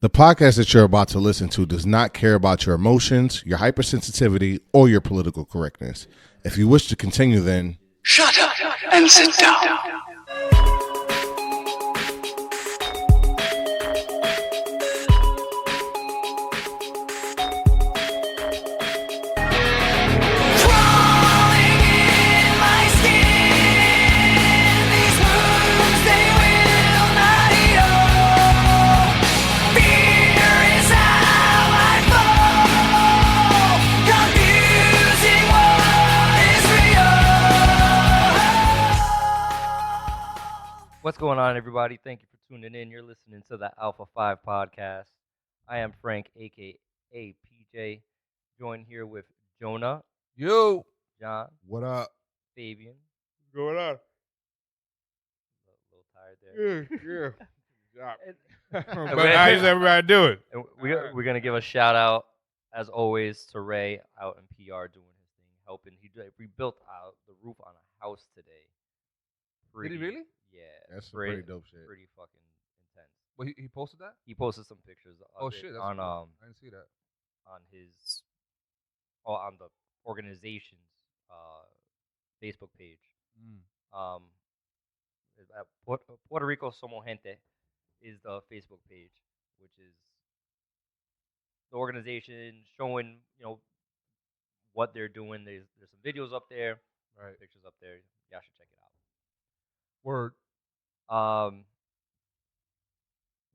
The podcast that you're about to listen to does not care about your emotions, your hypersensitivity, or your political correctness. If you wish to continue, then shut up and sit down. What's going on, everybody? Thank you for tuning in. You're listening to the A5 podcast. I am Frank, aka PJ, joined here with Jonah, Yo, John, what up? Fabian. what's going on? A little tired there. Yeah. But how's everybody doing? And we're gonna give a shout out, as always, to Ray out in PR doing his thing, helping. He rebuilt the roof on a house today. Did he really? Yeah, That's some pretty dope shit. Pretty fucking intense. Well, he posted that? He posted some pictures of Oh it shit, that's on cool. I didn't see that. on his on the organization's Facebook page. Puerto Rico Somos Gente is the Facebook page, which is the organization showing what they're doing. There's some videos up there, Right. pictures up there. Y'all should check it out. Word.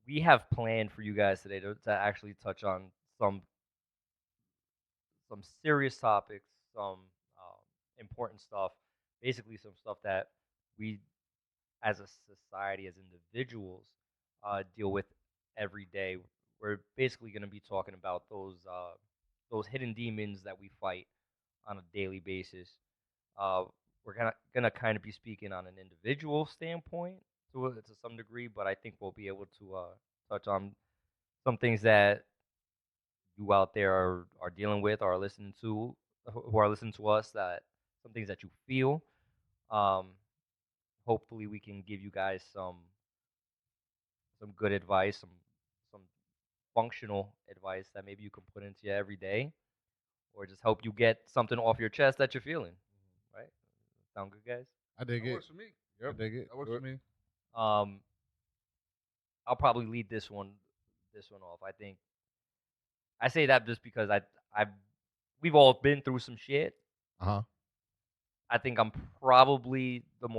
We have planned for you guys today to actually touch on some serious topics, some important stuff, basically some stuff that we, as a society, as individuals, deal with every day. We're basically going to be talking about those hidden demons that we fight on a daily basis. We're gonna kind of be speaking on an individual standpoint to some degree, but I think we'll be able to touch on some things that you out there are dealing with or are listening to, who are listening to us, that some things that you feel. Hopefully we can give you guys some good advice, some functional advice that maybe you can put into your everyday, or just help you get something off your chest that you're feeling. Right? Sound good, guys? I dig That it. works for me. I dig it. That works for me. I'll probably lead this one off. I think I say that just because we've all been through some shit. I think I'm probably the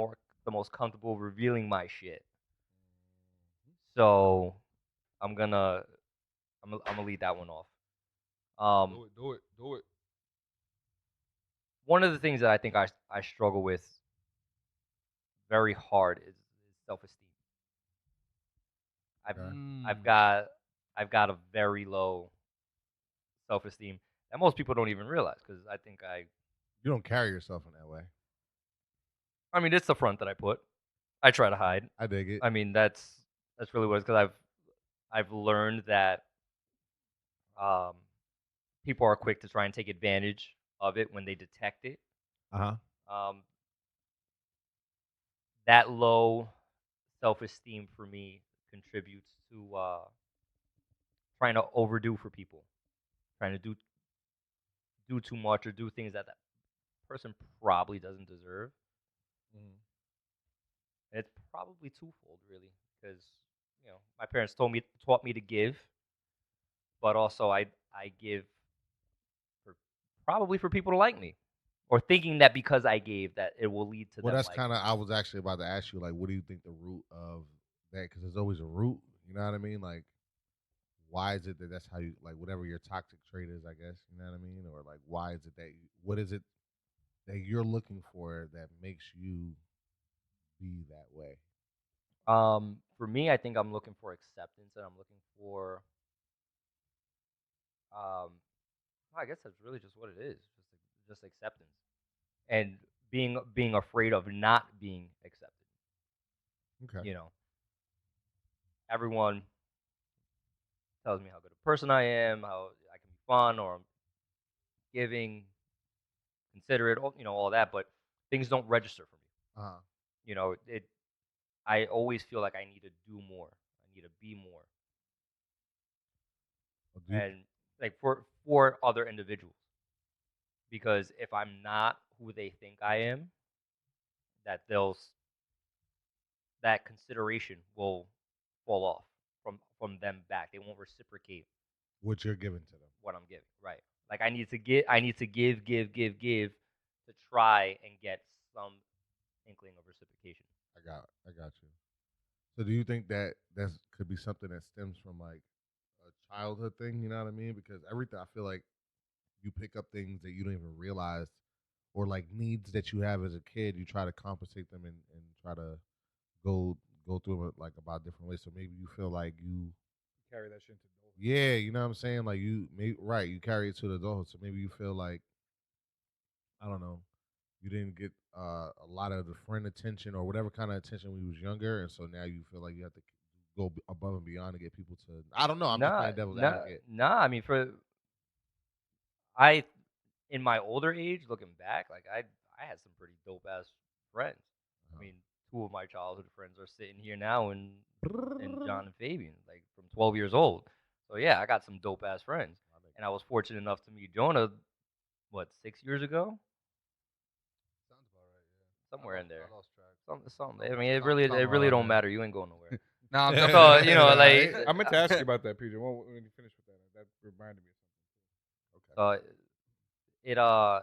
most comfortable revealing my shit. So I'm gonna lead that one off. Do it. One of the things that I think I struggle with very hard is self-esteem. I've got a very low self-esteem that most people don't even realize, because I think You don't carry yourself in that way. I mean, it's the front that I put. I try to hide. I dig it. I mean, that's really what it's, because I've learned that people are quick to try and take advantage of it when they detect it. That low self-esteem for me contributes to trying to overdo for people, trying to do too much or do things that person probably doesn't deserve. And it's probably twofold, really, because my parents taught me to give, but also I give probably for people to like me, or thinking that because I gave that it will lead to Well, them that's liking kind of, I was actually about to ask you, like, what do you think the root of that? Because there's always a root, you know what I mean? Like, why is it that that's how you, like, whatever your toxic trait is, I guess, you know what I mean? Or, like, why is it that, what is it that you're looking for that makes you be that way? For me, I think I'm looking for acceptance, and I'm looking for I guess that's really just what it is, just acceptance, and being afraid of not being accepted. Okay. Everyone tells me how good a person I am, how I can be fun, or I'm giving, considerate, all that, but things don't register for me. I always feel like I need to do more. I need to be more. Do you, and like for other individuals. Because if I'm not who they think I am, that that consideration will fall off from them back. They won't reciprocate what you're giving to them? what I'm giving. Right. Like I need to give to try and get some inkling of reciprocation. I got you. So do you think that that's could be something that stems from like a childhood thing? You know what I mean? Because everything I feel like you pick up things that you don't even realize, or like needs that you have as a kid. You try to compensate them and try to go go through it like about different ways. So maybe you feel like you Carry that shit to adulthood. yeah, you know what I'm saying? Like you may right, you carry it to the adulthood. So maybe you feel like I don't know, you didn't get a lot of the friend attention or whatever kind of attention when you was younger, and so now you feel like you have to go above and beyond to get people to. I don't know. I'm just Nah, playing devil's nah, advocate. nah. I mean, I in my older age, looking back, like I had some pretty dope ass friends. I mean, two of my childhood friends are sitting here now, and John and Fabian, like from 12 years old. So yeah, I got some dope ass friends, and I was fortunate enough to meet Jonah, what 6 years ago, Sounds about right. Yeah. somewhere in there. I lost track. Something. I mean, it really don't matter. You ain't going nowhere. Nah, I'm So definitely. you know, like Right? I meant to ask you about that, PJ. When you finish with that, that reminded me of something. uh,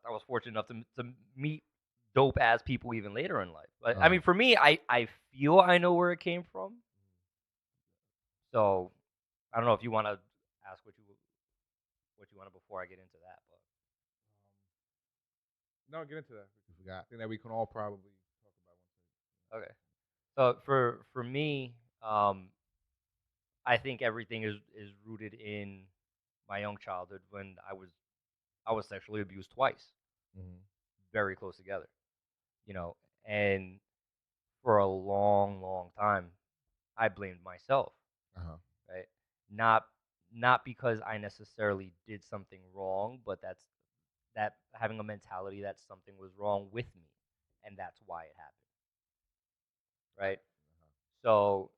I was fortunate enough to meet dope ass people even later in life. But I mean, for me, I feel I know where it came from. So I don't know if you want to ask what you want to before I get into that. No, get into that. You forgot. I think that we can all probably talk about one Okay. So for me, I think everything is rooted in my young childhood when I was sexually abused twice, Mm-hmm. very close together, you know, and for a long time, I blamed myself, Uh-huh. right? Not not because I necessarily did something wrong, but that having a mentality that something was wrong with me, and that's why it happened, right? So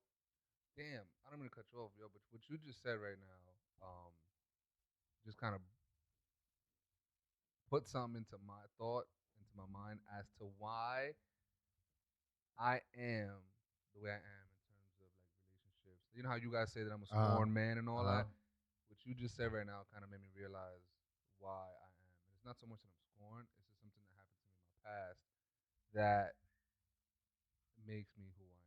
Damn, I don't mean to cut you off, yo, but what you just said right now, just kind of put something into my thought, into my mind as to why I am the way I am in terms of like relationships. You know how you guys say that I'm a scorned man and all that. What you just said right now kind of made me realize why I am. And it's not so much that I'm scorned; it's just something that happened to me in my past that makes me who I am.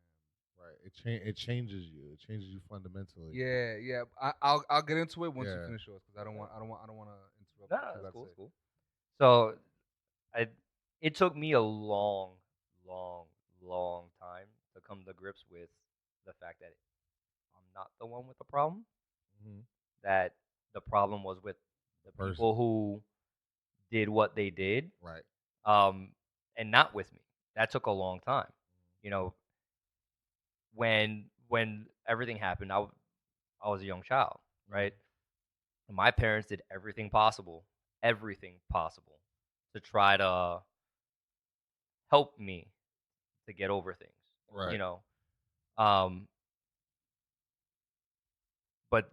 Right. It changes you. It changes you fundamentally. Yeah, yeah. I'll get into it once you Yeah. finish yours because I don't want to interrupt. no, what you that's got to cool. say. That's cool. So I it took me a long time to come to grips with the fact that I'm not the one with the problem. Mm-hmm. That the problem was with the Person. people who did what they did, Right. um, and not with me. That took a long time. You know, when everything happened, I was a young child, right? My parents did everything possible to try to help me to get over things. Right. You know, um, but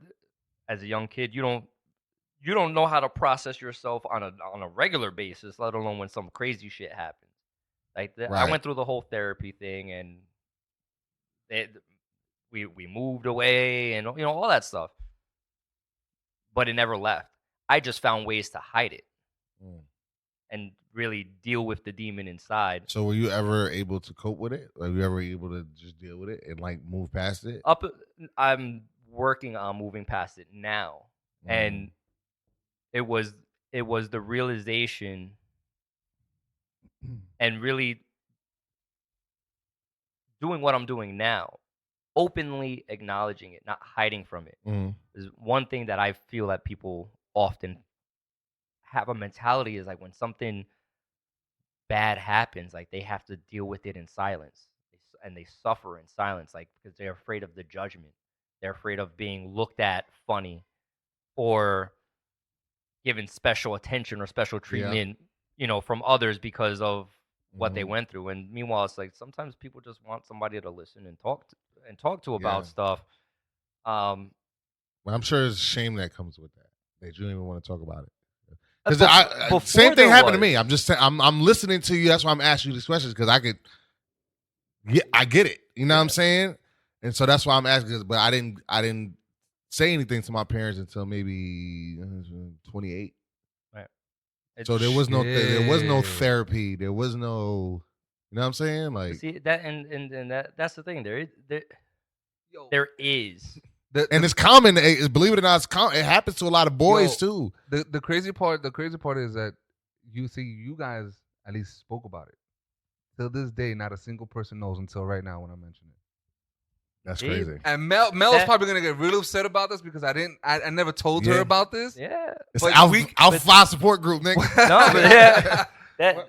as a young kid, you don't know how to process yourself on a regular basis, let alone when some crazy shit happens. Like I Right. went through the whole therapy thing, and it, we moved away, and you know all that stuff, but it never left. I just found ways to hide it Mm. and really deal with the demon inside. So were you ever able to cope with it? Like, were you ever able to just deal with it and like move past it? I'm working on moving past it now, and it was the realization and really doing what I'm doing now, openly acknowledging it, not hiding from it, is one thing that I feel that people often have a mentality is like when something bad happens, like they have to deal with it in silence, and they suffer in silence, like because they're afraid of the judgment, they're afraid of being looked at funny or given special attention or special treatment, you know, from others because of what they went through. And meanwhile, it's like sometimes people just want somebody to listen and talk to about stuff. Right. I'm sure there's shame that comes with that you don't even want to talk about it. Because Before same thing there happened to was. me. I'm just saying, I'm listening to you. That's why I'm asking you these questions because I get it. You know what I'm saying? And so that's why I'm asking. But I didn't say anything to my parents until maybe 28. Right. So there was no Shit. therapy. There was no, you know what I'm saying? Like, See that, and that's the thing. There is. and it's common. Believe it or not, it's common. It happens to a lot of boys too. The crazy part is that you guys at least spoke about it. Till this day, not a single person knows until right now when I mention it. That's crazy. And Mel is probably gonna get really upset about this because I never told her about this. Yeah, it's an Alpha 5 support group, nigga. No, but yeah,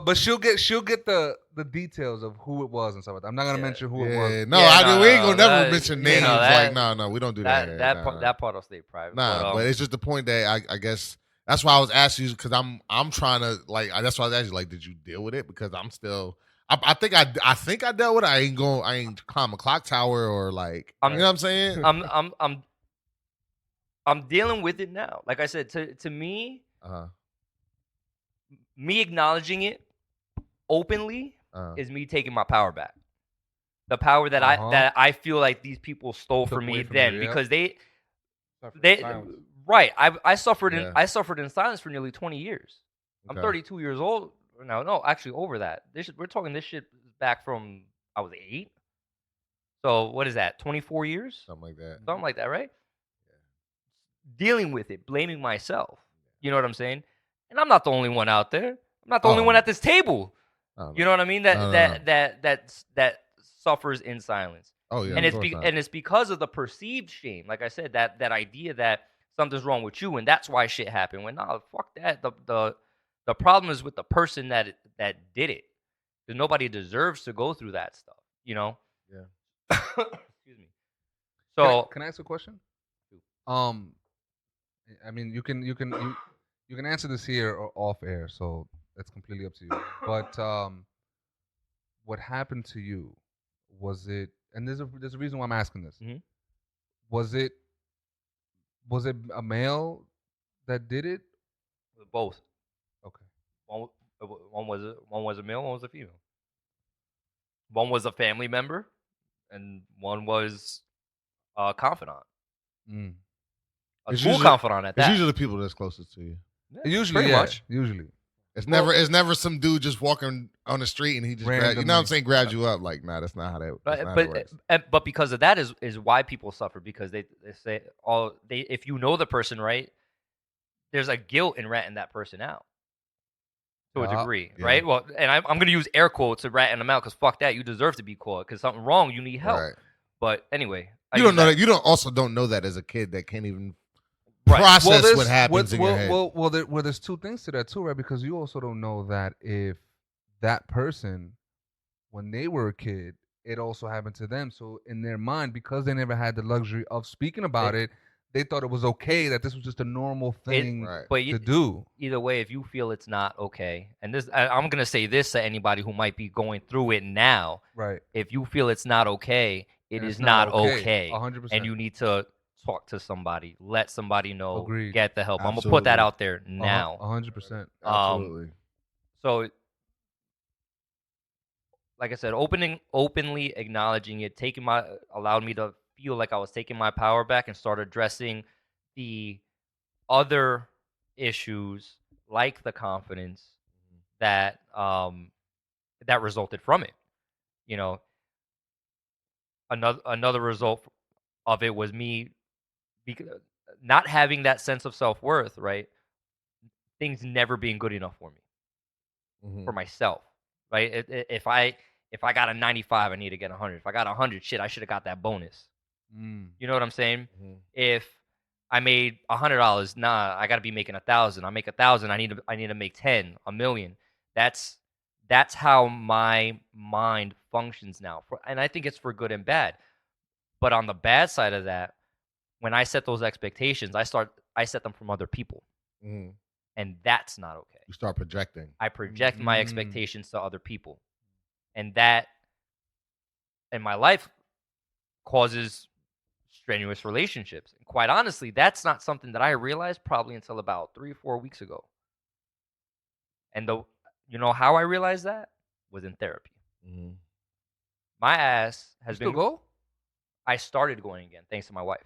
but she'll get the details of who it was and stuff like that. I'm not gonna mention who it was. No, we ain't gonna never mention names. No, we don't do that. That part will stay private. But it's just the point that I guess that's why I was asking you because I'm trying to like that's why I was asking you like, did you deal with it? Because I'm still. I think I dealt with it. I ain't climb a clock tower or like you know what I'm saying. I'm dealing with it now. Like I said, to me, me acknowledging it openly is me taking my power back. The power that I feel like these people stole from me then because they right. I suffered in silence for nearly 20 years. I'm 32 years old. No, actually over that. We're talking this shit back from I was 8. So what is that? 24 years? Something like that, right? Yeah. Dealing with it, blaming myself. You know what I'm saying? And I'm not the only one out there. I'm not the only one at this table. You know what I mean? That suffers in silence. Oh yeah. And it's because of the perceived shame. Like I said, that idea that something's wrong with you and that's why shit happened. When fuck that. The problem is with the person that did it. Because nobody deserves to go through that stuff, you know? Yeah. Excuse me. So can I ask a question? I mean you can answer this here or off air, so that's completely up to you. But what happened to you? Was it and there's a reason why I'm asking this. Mm-hmm. Was it a male that did it? Both. Okay. One was a male, one was a female. One was a family member, and one was a confidant. A school confidant at that. It's usually the people that's closest to you. Yeah, usually, much. Usually. It's never some dude just walking on the street and he just grabs, you know what I'm saying, grabs you up. Like, nah, that's not how that works. But because of that is why people suffer, because they say if you know the person right, there's a guilt in ratting that person out. To a degree, right? Well, and I'm going to use air quotes to ratting them out because fuck that. You deserve to be caught because something wrong. You need help. Right. But anyway. You don't know that. You don't know that as a kid that can't even process what happens in your head. Well, there's two things to that too, right? Because you also don't know that if that person, when they were a kid, it also happened to them. So in their mind, because they never had the luxury of speaking about it, they thought it was okay, that this was just a normal thing to do. Either way, if you feel it's not okay, and I'm going to say this to anybody who might be going through it now. Right. If you feel it's not okay, it is not okay. 100%. And you need to talk to somebody, let somebody know, Agreed. Get the help. Absolutely. I'm going to put that out there now. 100%. Absolutely. So, like I said, openly acknowledging it, allowed me to feel like I was taking my power back and start addressing the other issues like the confidence that resulted from it. You know, another result of it was me not having that sense of self-worth, right? Things never being good enough for me, for myself, right? If I got a 95, I need to get 100. If I got 100, shit, I should have got that bonus. You know what I'm saying? If I made $100, nah, I got to be making 1,000. I make 1,000, I need to make 10, a million. That's how my mind functions now. And I think it's for good and bad. But on the bad side of that, when I set those expectations, I set them from other people. And that's not okay. You start projecting. I project my expectations to other people. And that in my life causes strenuous relationships. And quite honestly, that's not something that I realized probably until about 3 or 4 weeks ago. And you know how I realized that was in therapy. Mhm. My ass You has still been. go? I started going again thanks to my wife.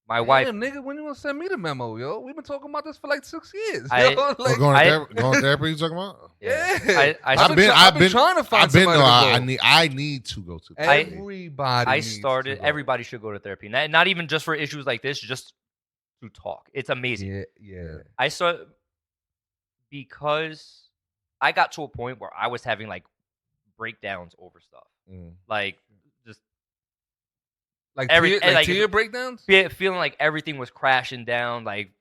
My Damn, wife. nigga, when you gonna send me the memo, yo? We've been talking about this for like 6 years. I- Yo, Oh, like, going to therapy? You talking about? yeah. I've I've been trying to find I've been. somebody No, to go. I need to go to I- therapy. Everybody. I needs started. to go. Everybody should go to therapy. Not even just for issues like this, just to talk. It's amazing. Yeah. I started because I got to a point where I was having like breakdowns over stuff, Mhm. like just Like Every- like, tear breakdowns. feeling like everything was crashing down, like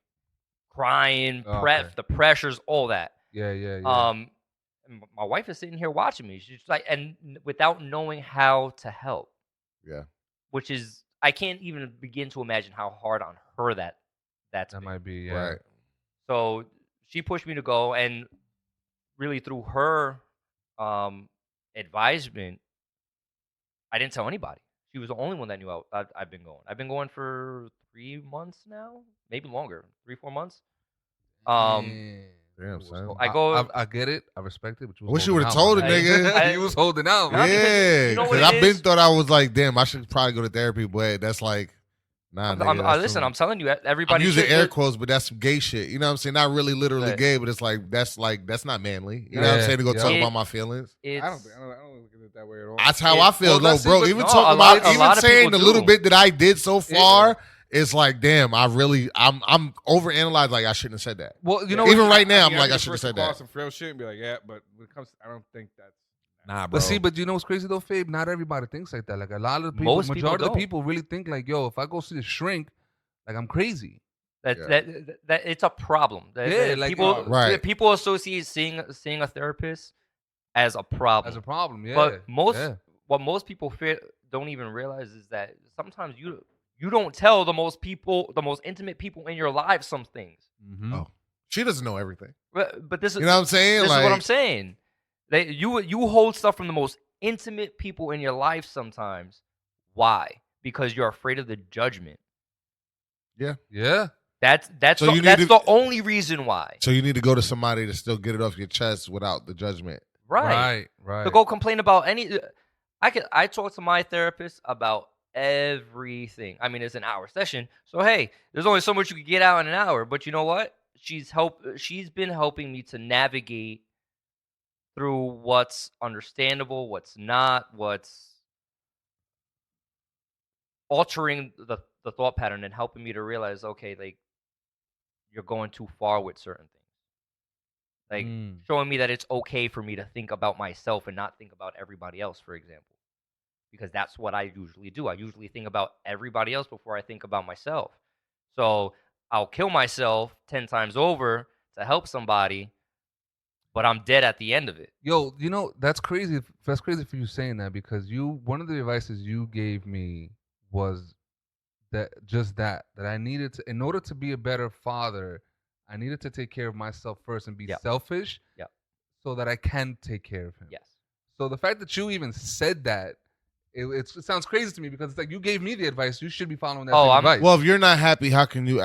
crying, Okay. the pressures, all that. Yeah. And my wife is sitting here watching me. She's like, and without knowing how to help. Yeah. Which is, I can't even begin to imagine how hard on her that's That been. might be Right. So she pushed me to go, and really through her advisement, I didn't tell anybody. She was the only one that knew I've been going. I've been going for 3 months now, maybe longer, 3-4 months. Damn, son. I get it. I respect it. But you I wish you would would have have told it, nigga. You was holding out. Nah, Man. because Yeah, you know what because it I've been is? thought I was like, damn, I should probably go to therapy, but that's like, nah, nigga. Listen, I'm telling you, I'm everybody. using should- air quotes, but that's some gay shit. You know what I'm saying? Not really literally Right. gay, but it's like that's not manly. You know what I'm Yeah, saying? To go yeah. talk It- about my feelings. It's, I don't look at it that way at all. That's how it- I feel. well, No, that's it, bro. but Even no, talking a lot- about, a even lot of saying people the little do. bit that I did so far, it's like, damn, I'm overanalyzed. Like I shouldn't have said that. Well, you know, Even what? right now, I'm mean, like, I get should have first to said call that. some frail shit and be like, yeah, but when it comes, I don't think that's. Nah, bro. But you know what's crazy though, Fabe? Not everybody thinks like that. Like a lot of the people, Most people majority of the don't. people really think like, yo, if I go see the shrink, like I'm crazy. that, Yeah. that it's a problem. Yeah, like, people, right. people associate seeing a therapist as a problem. As a problem, yeah. But yeah. what most people don't even realize is that sometimes you don't tell the most intimate people in your life some things. Mm-hmm. Oh, she doesn't know everything. But this is You know what I'm saying? this Like, is what I'm saying. You hold stuff from the most intimate people in your life sometimes. Why? Because you're afraid of the judgment. Yeah. That's So you need that's to- the only reason why. So you need to go to somebody to still get it off your chest without the judgment. Right. Right. To go complain about any. I talk to my therapist about everything. I mean, it's an hour session, so hey, there's only so much you can get out in an hour. But you know what? She's been helping me to navigate through what's understandable, what's not, what's altering the thought pattern, and helping me to realize, okay, like you're going too far with certain things. Like showing me that it's okay for me to think about myself and not think about everybody else, for example. Because that's what I usually do. I usually think about everybody else before I think about myself. So I'll kill myself 10 times over to help somebody, but I'm dead at the end of it. Yo, you know, that's crazy. That's crazy for you saying that because one of the advices you gave me was that I needed to, in order to be a better father, I needed to take care of myself first and be selfish so that I can take care of him. Yes. So the fact that you even said that, it sounds crazy to me because it's like you gave me the advice. You should be following that same advice. Well, if you're not happy, how can you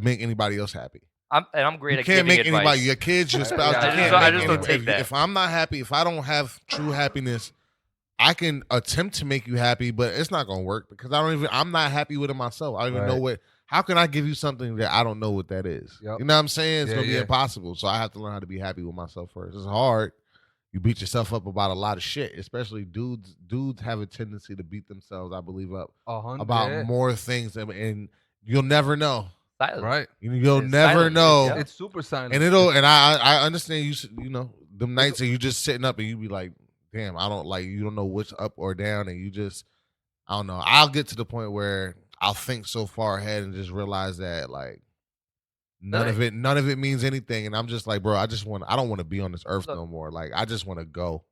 make anybody else happy? I'm great You at can't giving make advice. anybody, your kids, your spouse. Yeah, you can't I make just don't anybody- take that. If I'm not happy, if I don't have true happiness, I can attempt to make you happy, but it's not gonna work because I'm not happy with it myself. I don't even know what. How can I give you something that I don't know what that is? Yep. You know what I'm saying? It's Yeah, gonna be yeah. impossible. So I have to learn how to be happy with myself first. It's hard. You beat yourself up about a lot of shit, especially dudes. Dudes have a tendency to beat themselves, I believe, up 100, about yeah. more things, and you'll never know. Silence. Right. You'll It's never silent. know. Yeah. It's super silent. And I understand you know them nights that you just sitting up and you be like, damn, I don't like, you don't know which up or down, and you just, I don't know. I'll get to the point where I'll think so far ahead and just realize that like none of it means anything, and I'm just like, bro, I don't want to be on this earth no more. Like I just want to go.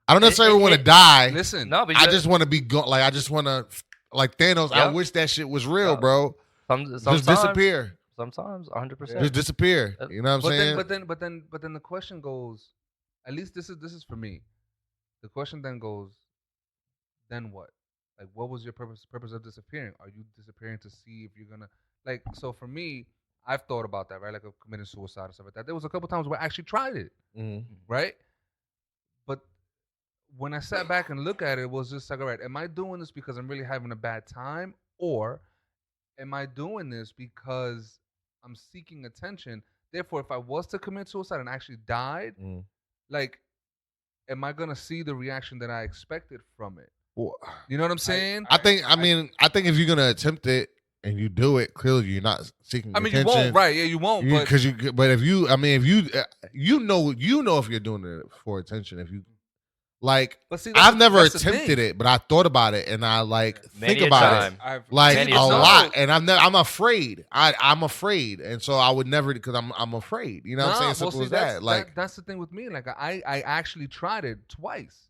I don't necessarily want to die. Listen, No, but I just want to be like I just want to like Thanos. I Yeah. wish that shit was real, Yeah. bro. Sometimes, Just disappear. Sometimes, 100%. Just disappear. You know what I'm saying? but then the question goes, at least this is for me. The question then goes, then what? Like, what was your purpose of disappearing? Are you disappearing to see if you're gonna like? So for me, I've thought about that, right? Like of committing suicide and stuff like that. There was a couple times where I actually tried it, right? But when I sat back and looked at it, it was just like, all right, am I doing this because I'm really having a bad time, or am I doing this because I'm seeking attention? Therefore, if I was to commit suicide and actually died, like, am I gonna see the reaction that I expected from it? Well, You know what I'm saying? I think if you're gonna attempt it and you do it, clearly you're not seeking I mean, attention. you won't, right? Yeah, you won't. But But if you, you know if you're doing it for attention. If you like, but see, I've never that's the attempted thing. it, but I thought about it and I like Many think a about time. it like Many a a time. lot, and I'm afraid. I'm afraid, and so I would never because I'm afraid. You know what I'm saying? Simple as that. Like that's the thing with me. Like I actually tried it twice.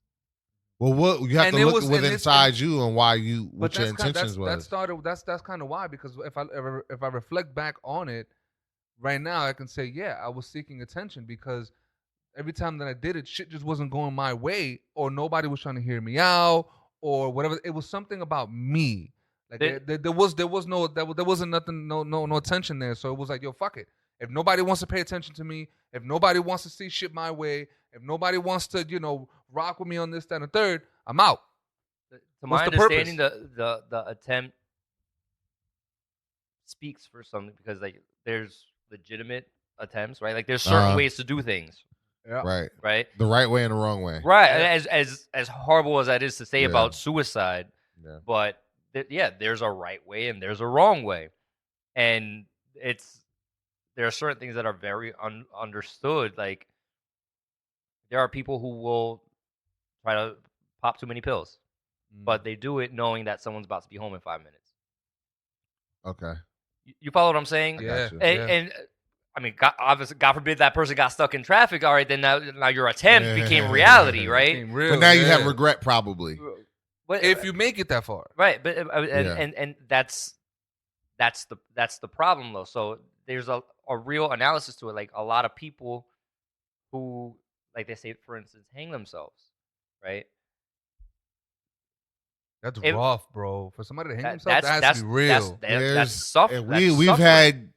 well, what you have And to it look was- and within it's- inside you and why you But what your that's kind intentions was. that's kind of why, because if I reflect back on it right now, I can say, yeah, I was seeking attention because every time that I did it, shit just wasn't going my way, or nobody was trying to hear me out, or whatever. It was something about me. Like there wasn't nothing, no attention there. So it was like, yo, fuck it. If nobody wants to pay attention to me, if nobody wants to see shit my way, if nobody wants to, rock with me on this, that, and the third, I'm out. To my What's the understanding, the attempt speaks for something because like there's legitimate attempts, right? Like there's certain ways to do things, Right. right? The right way and the wrong way. Right. Yeah. As horrible as that is to say Yeah. about suicide, Yeah. but there's a right way and there's a wrong way, and there are certain things that are very understood. Like there are people who will try to pop too many pills, but they do it knowing that someone's about to be home in 5 minutes. Okay. You follow what I'm saying? I got you. And I mean, God forbid that person got stuck in traffic. All right, then now your attempt became reality, right? Became real, But now you yeah. have regret probably. But, if you make it that far, right? But Yeah. and that's the problem though. So there's a real analysis to it. Like a lot of people who, like they say, for instance, hang themselves, right? that's It- rough, bro. For somebody to hang That- himself, that has to be real. That's suffering. And we've had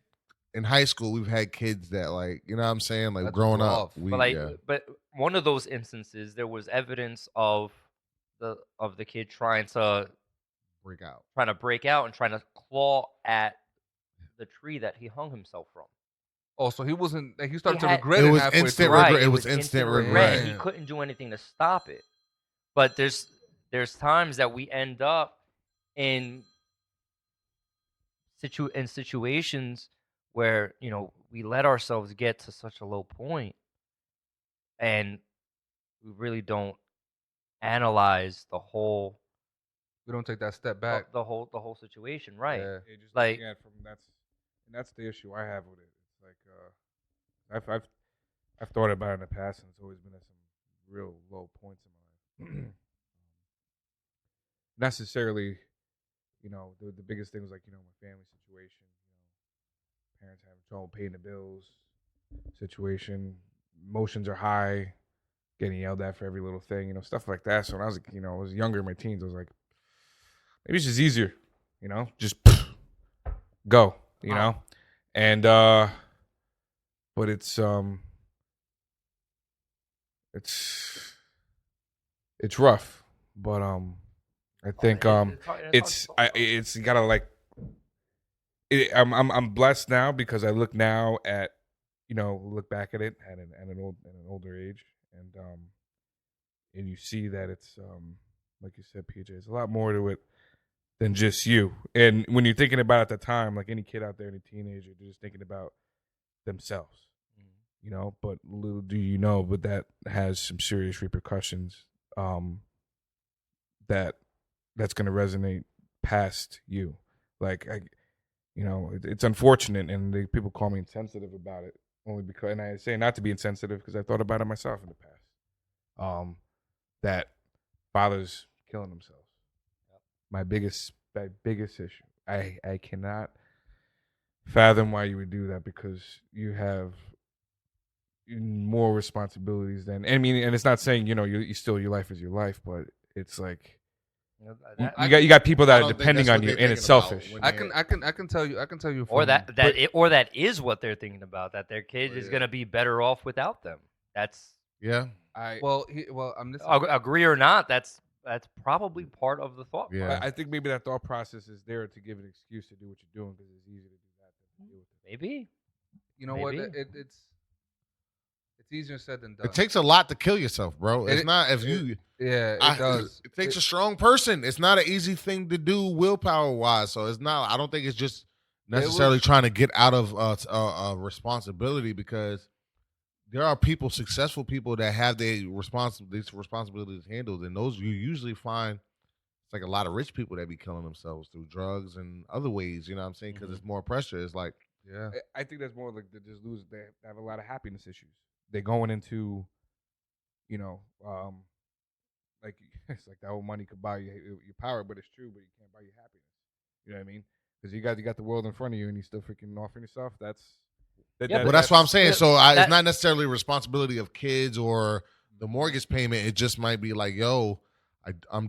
in high school we've had kids that like you know what I'm saying like That's growing rough. up. We, But like, yeah. but one of those instances, there was evidence of the kid trying to break out. break out and trying to claw at the tree that he hung himself from. Oh, so he wasn't. Like, he started to had- regret It it was halfway instant through. regret. It was instant regret. and he couldn't do anything to stop it. But there's times that we end up in situations where we let ourselves get to such a low point, and we really don't analyze the whole We don't take that step back. the whole situation, right? Yeah. Yeah, just Like- looking at it from that's the issue I have with it. It's like I've thought about it in the past, and it's always been at some real low points in my life. Necessarily, the biggest thing was like my family situation. Parents having trouble paying the bills, situation, emotions are high, getting yelled at for every little thing, stuff like that. So when I was I was younger in my teens, I was like, maybe it's just easier, just go, and but it's rough, but I think it's you gotta like I'm blessed now because I look now at look back at it at an older age, and you see that it's like you said, PJ, it's a lot more to it than just you. And when you're thinking about it at the time, like any kid out there, any teenager, they're just thinking about themselves, but little do you know, but that has some serious repercussions that's going to resonate past you. Like it's unfortunate, and people call me insensitive about it only because, and I say not to be insensitive because I thought about it myself in the past. That fathers killing themselves. My biggest issue. I cannot fathom why you would do that, because you have more responsibilities than, and it's not saying you still, your life is your life, but it's like You got people I that are don't think depending that's on what you, they're and it's thinking about selfish. when I they- can tell you or from, that is what they're thinking about, that their kid Oh, is yeah. gonna be better off without them. That's Yeah, I'm listening. agree or not. That's probably part of the thought. Yeah. process. I think maybe that thought process is there to give an excuse to do what you're doing because it's easy to do that than to deal with it. Maybe. You know what? Maybe. It's easier said than done. it takes a lot to kill yourself, bro. It's It- not if it- you. Yeah, it does. It takes a strong person. It's not an easy thing to do willpower wise. So it's not. I don't think it's just necessarily trying to get out of responsibility, because there are people, successful people, that have these responsibilities handled, and those you usually find. It's like a lot of rich people that be killing themselves through drugs and other ways. You know what I'm saying? Because it's more pressure. It's like, Yeah. I think that's more like they just lose. They have a lot of happiness issues. They're going into, like it's like that whole money could buy you your power, but it's true, but you can't buy your happiness. You know what I mean? Because you got the world in front of you, and you still freaking offering yourself. That's well, that's what I'm saying. So it's that- not necessarily a responsibility of kids or the mortgage payment. It just might be like, yo, I'm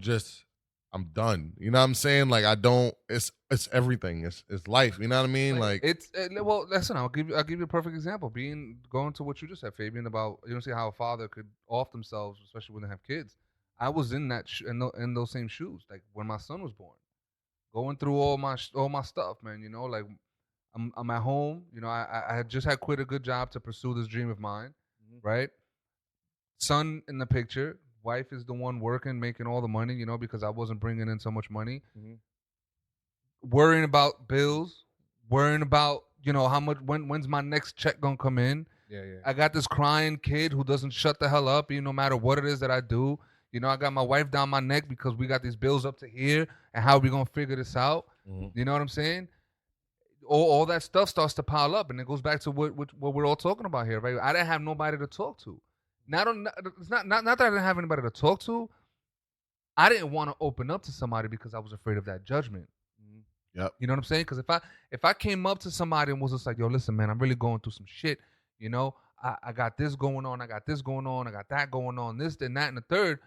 done. You know what I'm saying? Like I don't. It's everything. It's life. You know what I mean? Like It's well. Listen, I'll give you a perfect example. Going to what you just said, Fabian, about see how a father could off themselves, especially when they have kids. I was in that in those same shoes, like when my son was born, going through all my stuff, man. Like I'm at home. I had just had quit a good job to pursue this dream of mine, right? Son in the picture. Wife is the one working, making all the money, because I wasn't bringing in so much money. Worrying about bills, worrying about, how much, when's my next check gonna come in. Yeah. I got this crying kid who doesn't shut the hell up, no matter what it is that I do. I got my wife down my neck because we got these bills up to here, and how are we gonna figure this out? You know what I'm saying? All that stuff starts to pile up, and it goes back to what we're all talking about here, right? I didn't have nobody to talk to. It's not that I didn't have anybody to talk to. I didn't want to open up to somebody because I was afraid of that judgment. Yep. You know what I'm saying? Because if I came up to somebody and was just like, yo, listen, man, I'm really going through some shit. I got this going on. I got this going on. I got that going on. This, and that, and the third.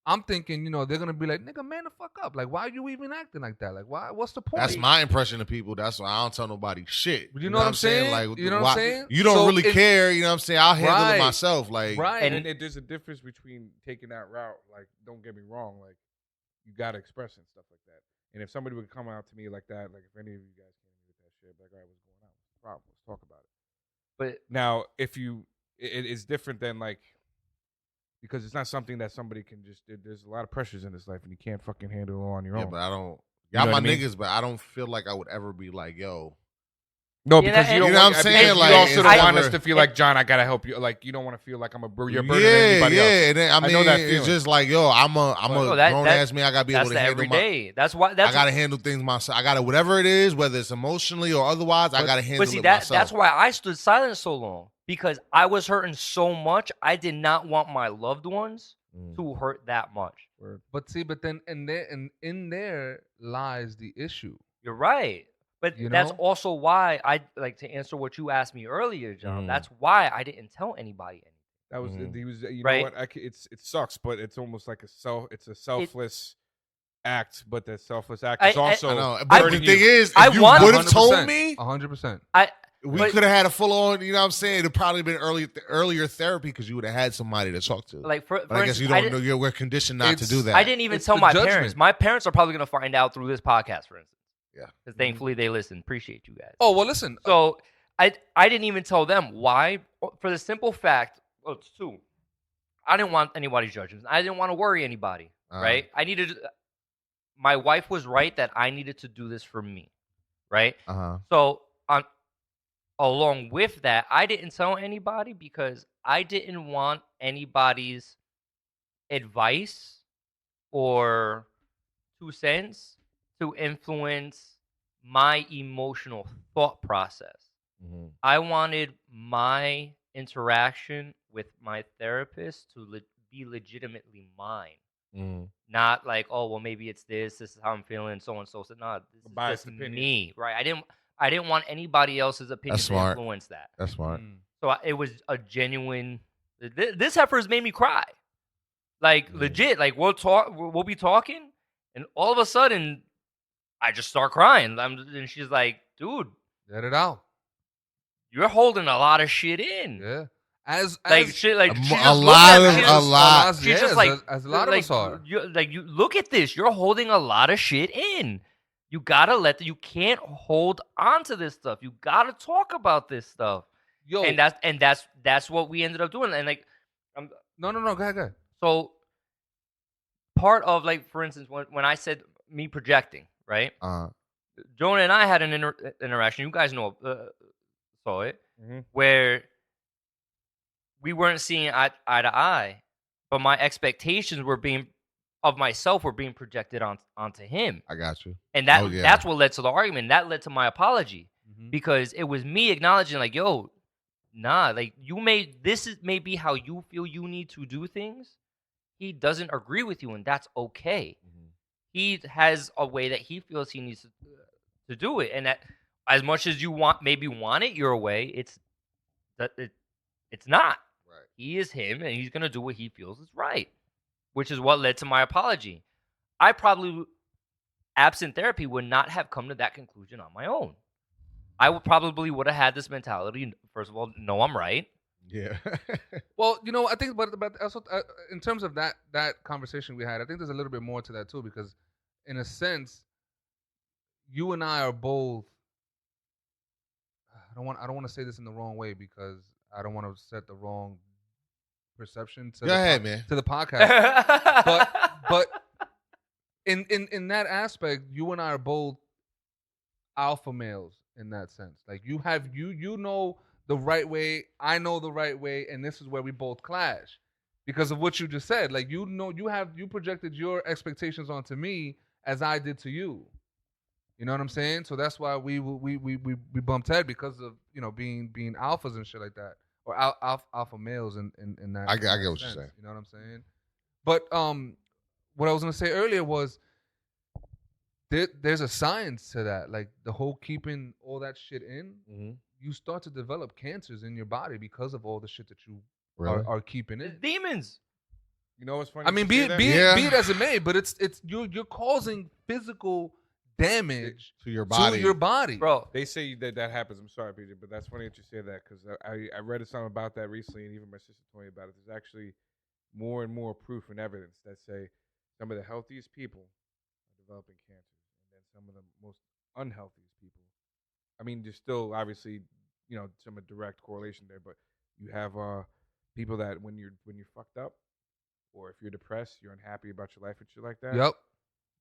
I'm thinking, they're gonna be like, nigga, man, the fuck up. Like, why are you even acting like that? Like, why? What's the point? that's my impression of people. That's why I don't tell nobody shit. You know what I'm saying? Like, You know what I'm saying? You don't So really care. You know what I'm saying? I'll handle Right. it myself. Like, right. And there's a difference between taking that route. Like, don't get me wrong. Like, you gotta express and stuff like that. And if somebody would come out to me like that, like if any of you guys came with that shit, like, all right, what's going on? What's the problem? Let's talk about it. But Now, if it's different than like, because it's not something that somebody can just. There's a lot of pressures in this life, and you can't fucking handle it all on your yeah, own. but I don't. You Y'all know my what I mean? niggas, but I don't feel like I would ever be like, yo. No, Yeah, because and- you don't You know want, what I'm I mean, saying? you Like, also it's don't want never- us to feel like, John, I gotta help you. Like, you don't want to feel like you're burden to Yeah, anybody else. And then, I I mean, know that it's feeling. just like, yo, I'm a grown ass man. I gotta be able that's to the handle my. everyday. That's why. I That's gotta handle things myself. I gotta whatever it is, whether it's emotionally or otherwise. I gotta handle But see, it myself. that's why I stood silent so long, because I was hurting so much. I did not want my loved ones to hurt that much. But then in there lies the issue. You're right. But You that's know? also why I like to answer what you asked me earlier, John. Mhm. That's why I didn't tell anybody anything. That was Mhm. he was. You Right. know what? It sucks, but it's almost like it's a selfless act, but that selfless act is also. I know. But the hurting thing you. is, if I you want- would have told me, 100%. we But- could have had a full on. You know what I'm saying? It'd probably been earlier therapy because you would have had somebody to talk to. Like for But I guess you instance, don't know. We're conditioned not to It's- do that. I didn't even It's tell the my judgment. parents. My parents are probably gonna find out through this podcast, for instance. Yeah. Because thankfully they listen. Appreciate you guys. Oh well, listen. So I didn't even tell them why. For the simple fact, well, it's two. I didn't want anybody's judgments. I didn't want to worry anybody. Right? I needed. My wife was right that I needed to do this for me. Right? So along with that, I didn't tell anybody because I didn't want anybody's advice or 2 cents to influence my emotional thought process. I wanted my interaction with my therapist to be legitimately mine. Not like, oh, well, maybe it's this is how I'm feeling, so and so. No, this is biased just opinion. me, right? I didn't want anybody else's opinion That's to smart. influence that. That's smart. So it was a genuine. This heifer has made me cry, like legit. Like we'll talk, we'll be talking, And all of a sudden, I just start crying. And she's like, dude, Let it out. you're holding a lot of shit in. Yeah. Like shit, like she a just looked lot at of- me, a lot. She's just like, as a lot of like, us are. You look at this. You're holding a lot of shit in. You gotta you can't hold on to this stuff. You gotta talk about this stuff. Yo, And that's what we ended up doing. And like, no, go ahead. so part of, like, for instance, when I said me projecting, right? Jonah and I had an interaction. You guys know, saw it, where we weren't seeing eye to eye, but my expectations of myself were being projected onto him. I got you. And that's what led to the argument. That led to my apology, because it was me acknowledging, like, yo, nah, like, this may be how you feel you need to do things. He doesn't agree with you, and that's okay. He has a way that he feels he needs to do it, and that, as much as you want it your way, it's not. Right. He is him, and he's gonna do what he feels is right, which is what led to my apology. I probably, absent therapy, would not have come to that conclusion on my own. I would have had this mentality. First of all, no, I'm right. Yeah. Well, I think, but also in terms of that conversation we had, I think there's a little bit more to that too, because in a sense, you and I are both. I don't want to say this in the wrong way, because I don't want to set the wrong perception to the podcast. but in that aspect, you and I are both alpha males in that sense. Like, you know the right way, I know the right way, and this is where we both clash because of what you just said. Like, you projected your expectations onto me as I did to you. You know what I'm saying? So that's why we bumped head, because of being alphas and shit like that, or alpha males in that. I get what sense, you're saying. You know what I'm saying? But what I was gonna say earlier was there's a science to that. Like, the whole keeping all that shit in, you start to develop cancers in your body because of all the shit that you are keeping in. It's demons. You know what's funny? I mean, be it as it may, but it's you're causing physical damage to your body. Bro. They say that happens. I'm sorry, PJ, but that's funny that you say that, because I read something about that recently, and even my sister told me about it. There's actually more and more proof and evidence that say some of the healthiest people are developing cancers, and then some of the most unhealthiest people. I mean, there's still obviously, some direct correlation there, but you have people that when you're fucked up, or if you're depressed, you're unhappy about your life and shit like that. Yep.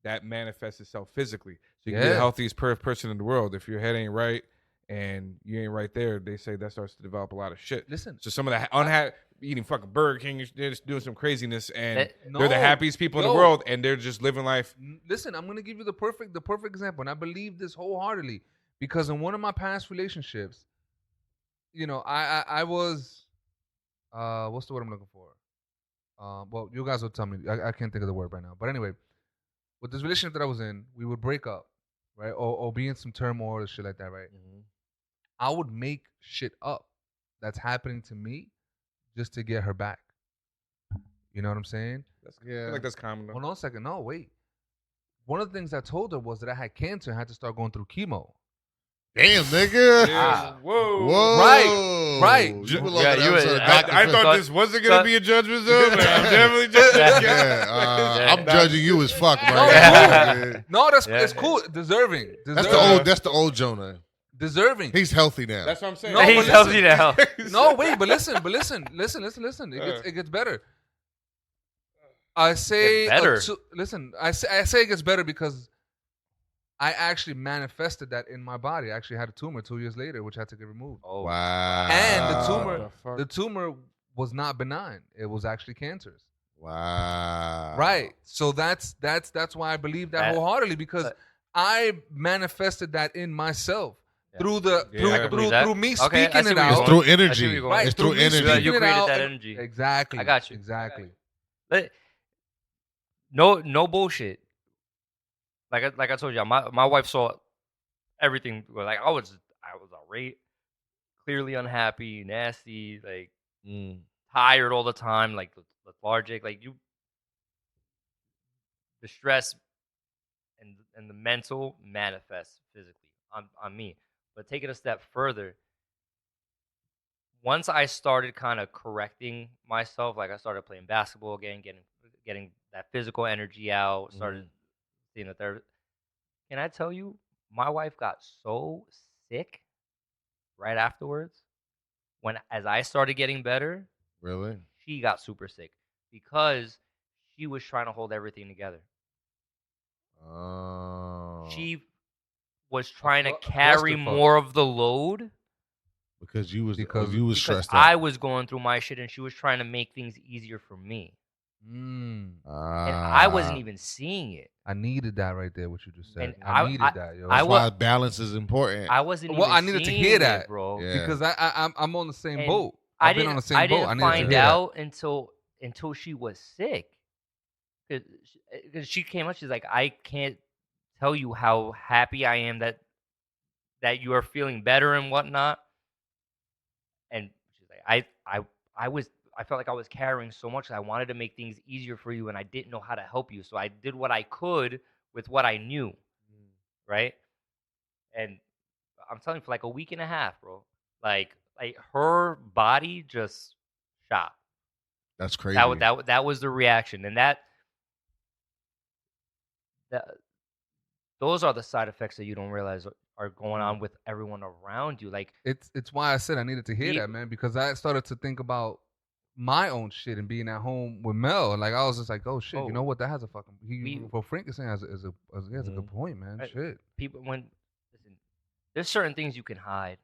That manifests itself physically. So you can be the healthiest person in the world. If your head ain't right and you ain't right there, they say that starts to develop a lot of shit. Listen. So some of the eating fucking Burger King, they're just doing some craziness, and they're the happiest people in the world, and they're just living life. Listen, I'm gonna give you the perfect example, and I believe this wholeheartedly, because in one of my past relationships, I was, what's the word I'm looking for? Well, you guys will tell me. I can't think of the word right now. But anyway, with this relationship that I was in, we would break up, right? Or be in some turmoil or shit like that, right? I would make shit up that's happening to me just to get her back. You know what I'm saying? I feel like that's common. Hold on a second. No, wait. One of the things I told her was that I had cancer and had to start going through chemo. Damn, nigga. Whoa. Right. I thought this wasn't going to be a judgment zone, but I'm definitely judging. I'm judging you as fuck, man. No, it's cool. Deserving. That's the old Jonah. Deserving. He's healthy now. That's what I'm saying. No, He's healthy now. No, wait, but listen. It gets better. I say better. Listen, I say it gets better because I actually manifested that in my body. I actually had a tumor 2 years later, which had to get removed. Oh, wow. And the tumor was not benign. It was actually cancerous. Wow. Right. So that's why I believe that wholeheartedly, because I manifested that in myself. Through me speaking it out. It's through energy. Right. It's through energy. You created that energy. Exactly. I got you. Exactly. No bullshit. Like I told you, my wife saw everything. Like, I was irate, clearly unhappy, nasty, like tired all the time, like lethargic. Like, the stress and the mental manifests physically on me. But take it a step further. Once I started kind of correcting myself, like I started playing basketball again, getting that physical energy out, started seeing the therapist. Can I tell you, my wife got so sick right afterwards. As I started getting better, Really? she got super sick because she was trying to hold everything together. Oh. She was trying to A carry clusterfuck. more of the load Because you was Because- you was because stressed I out. was going through my shit and she was trying to make things easier for me. And Ah. I wasn't even seeing it. I needed that right there. What you just said. And I needed that, yo. That's I why balance is important. I wasn't Well, even I needed to seeing hear it, that, bro. Yeah. because I'm on the same And boat. I I've been on the same boat. I didn't needed to find hear that. out until she was sick. Because she came up, she's like, I can't tell you how happy I am that you are feeling better and whatnot. And she's like, I felt like I was carrying so much. I wanted to make things easier for you, and I didn't know how to help you. So I did what I could with what I knew, right? And I'm telling you, for like a week and a half, bro, like her body just shot. That's crazy. That was the reaction, and that those are the side effects that you don't realize are going on with everyone around you. Like, It's why I said I needed to hear We- that, man, because I started to think about my own shit and being at home with Mel, and like I was just like, oh shit, Oh. you know what? That has a fucking We- what Frank is saying has a good point, man. Right. Shit. people listen, there's certain things you can hide.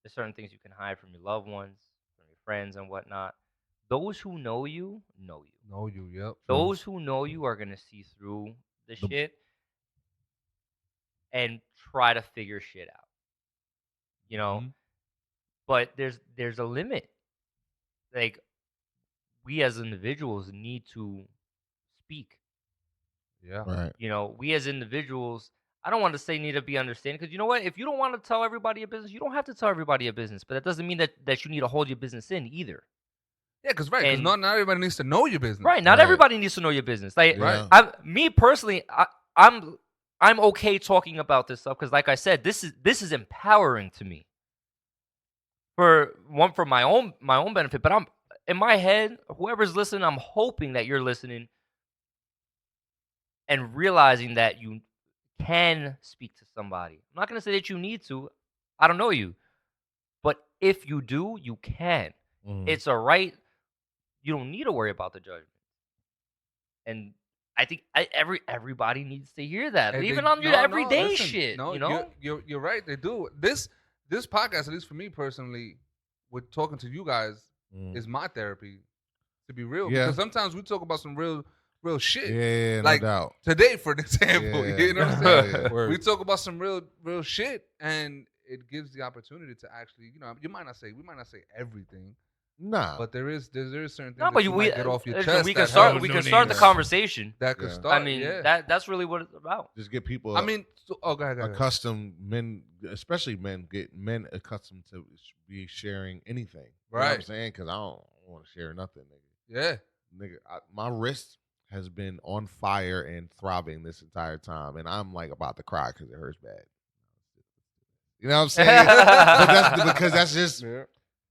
There's certain things you can hide from your loved ones, from your friends and whatnot. Those who know you know you. No, you. Yep. Those who know you are gonna see through the shit and try to figure shit out. You know, Mhm. but there's a limit. Like, we as individuals need to speak. Yeah. Right. You know, we as individuals, I don't want to say need to be understanding, because you know what? If you don't want to tell everybody your business, you don't have to tell everybody your business. But that doesn't mean that you need to hold your business in either. Yeah, because because And- not everybody needs to know your business. Right? Not Right. everybody needs to know your business. Like, Yeah. me personally, I'm okay talking about this stuff because, like I said, this is empowering to me. For my own benefit, but I'm in my head. Whoever's listening, I'm hoping that you're listening and realizing that you can speak to somebody. I'm not gonna say that you need to. I don't know you, but if you do, you can. Mhm. It's a right. You don't need to worry about the judgment. And I think everybody needs to hear that, And even they- on your no, everyday listen, shit. No, you know, you're right. They do this podcast, at least for me personally, with talking to you guys, Mm. is my therapy. To be real, Yeah. because sometimes we talk about some real shit. Yeah, no like doubt. today, for example, Yeah. you know what I'm saying? Yeah. We talk about some real shit, and it gives the opportunity to actually, we might not say everything, Nah. but there is certain things no, that but you we might get off your listen, chest. we can that start. helps. We no can start the names. conversation. That could Yeah. start. I mean, yeah. that's really what it's about. Just get people. I mean, go ahead. accustomed men, especially men, get men accustomed to be sharing anything. You know what I'm Right. saying? Because I don't want to share nothing, nigga. Yeah. Nigga, my wrist has been on fire and throbbing this entire time, and I'm like about to cry because it hurts bad. You know what I'm saying? But that's because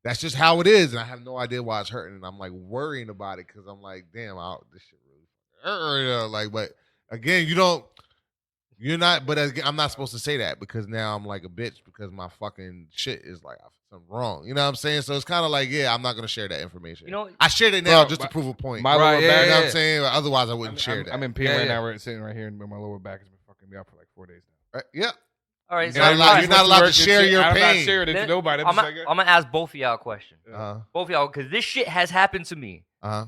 that's just how it is, and I have no idea why it's hurting, and I'm like worrying about it because I'm like, damn, this shit really hurt. Like, but again, you're not. But again, I'm not supposed to say that because now I'm like a bitch because my fucking shit is like something wrong. You know what I'm saying? So it's kind of like, yeah, I'm not gonna share that information. You know, I shared it now Bro, just to prove a point. my Right, lower yeah, back. You know what yeah. I'm saying? Otherwise, I wouldn't share that. I'm in pain Yeah, right yeah. now. We're sitting right here, and my lower back has been fucking me up for like 4 days now. Right? Yeah. all right. You're not allowed- you're not allowed to share your I'm not pain. sharing it to Then nobody. I'm gonna ask both of y'all a question. Both of y'all, because this shit has happened to me Uh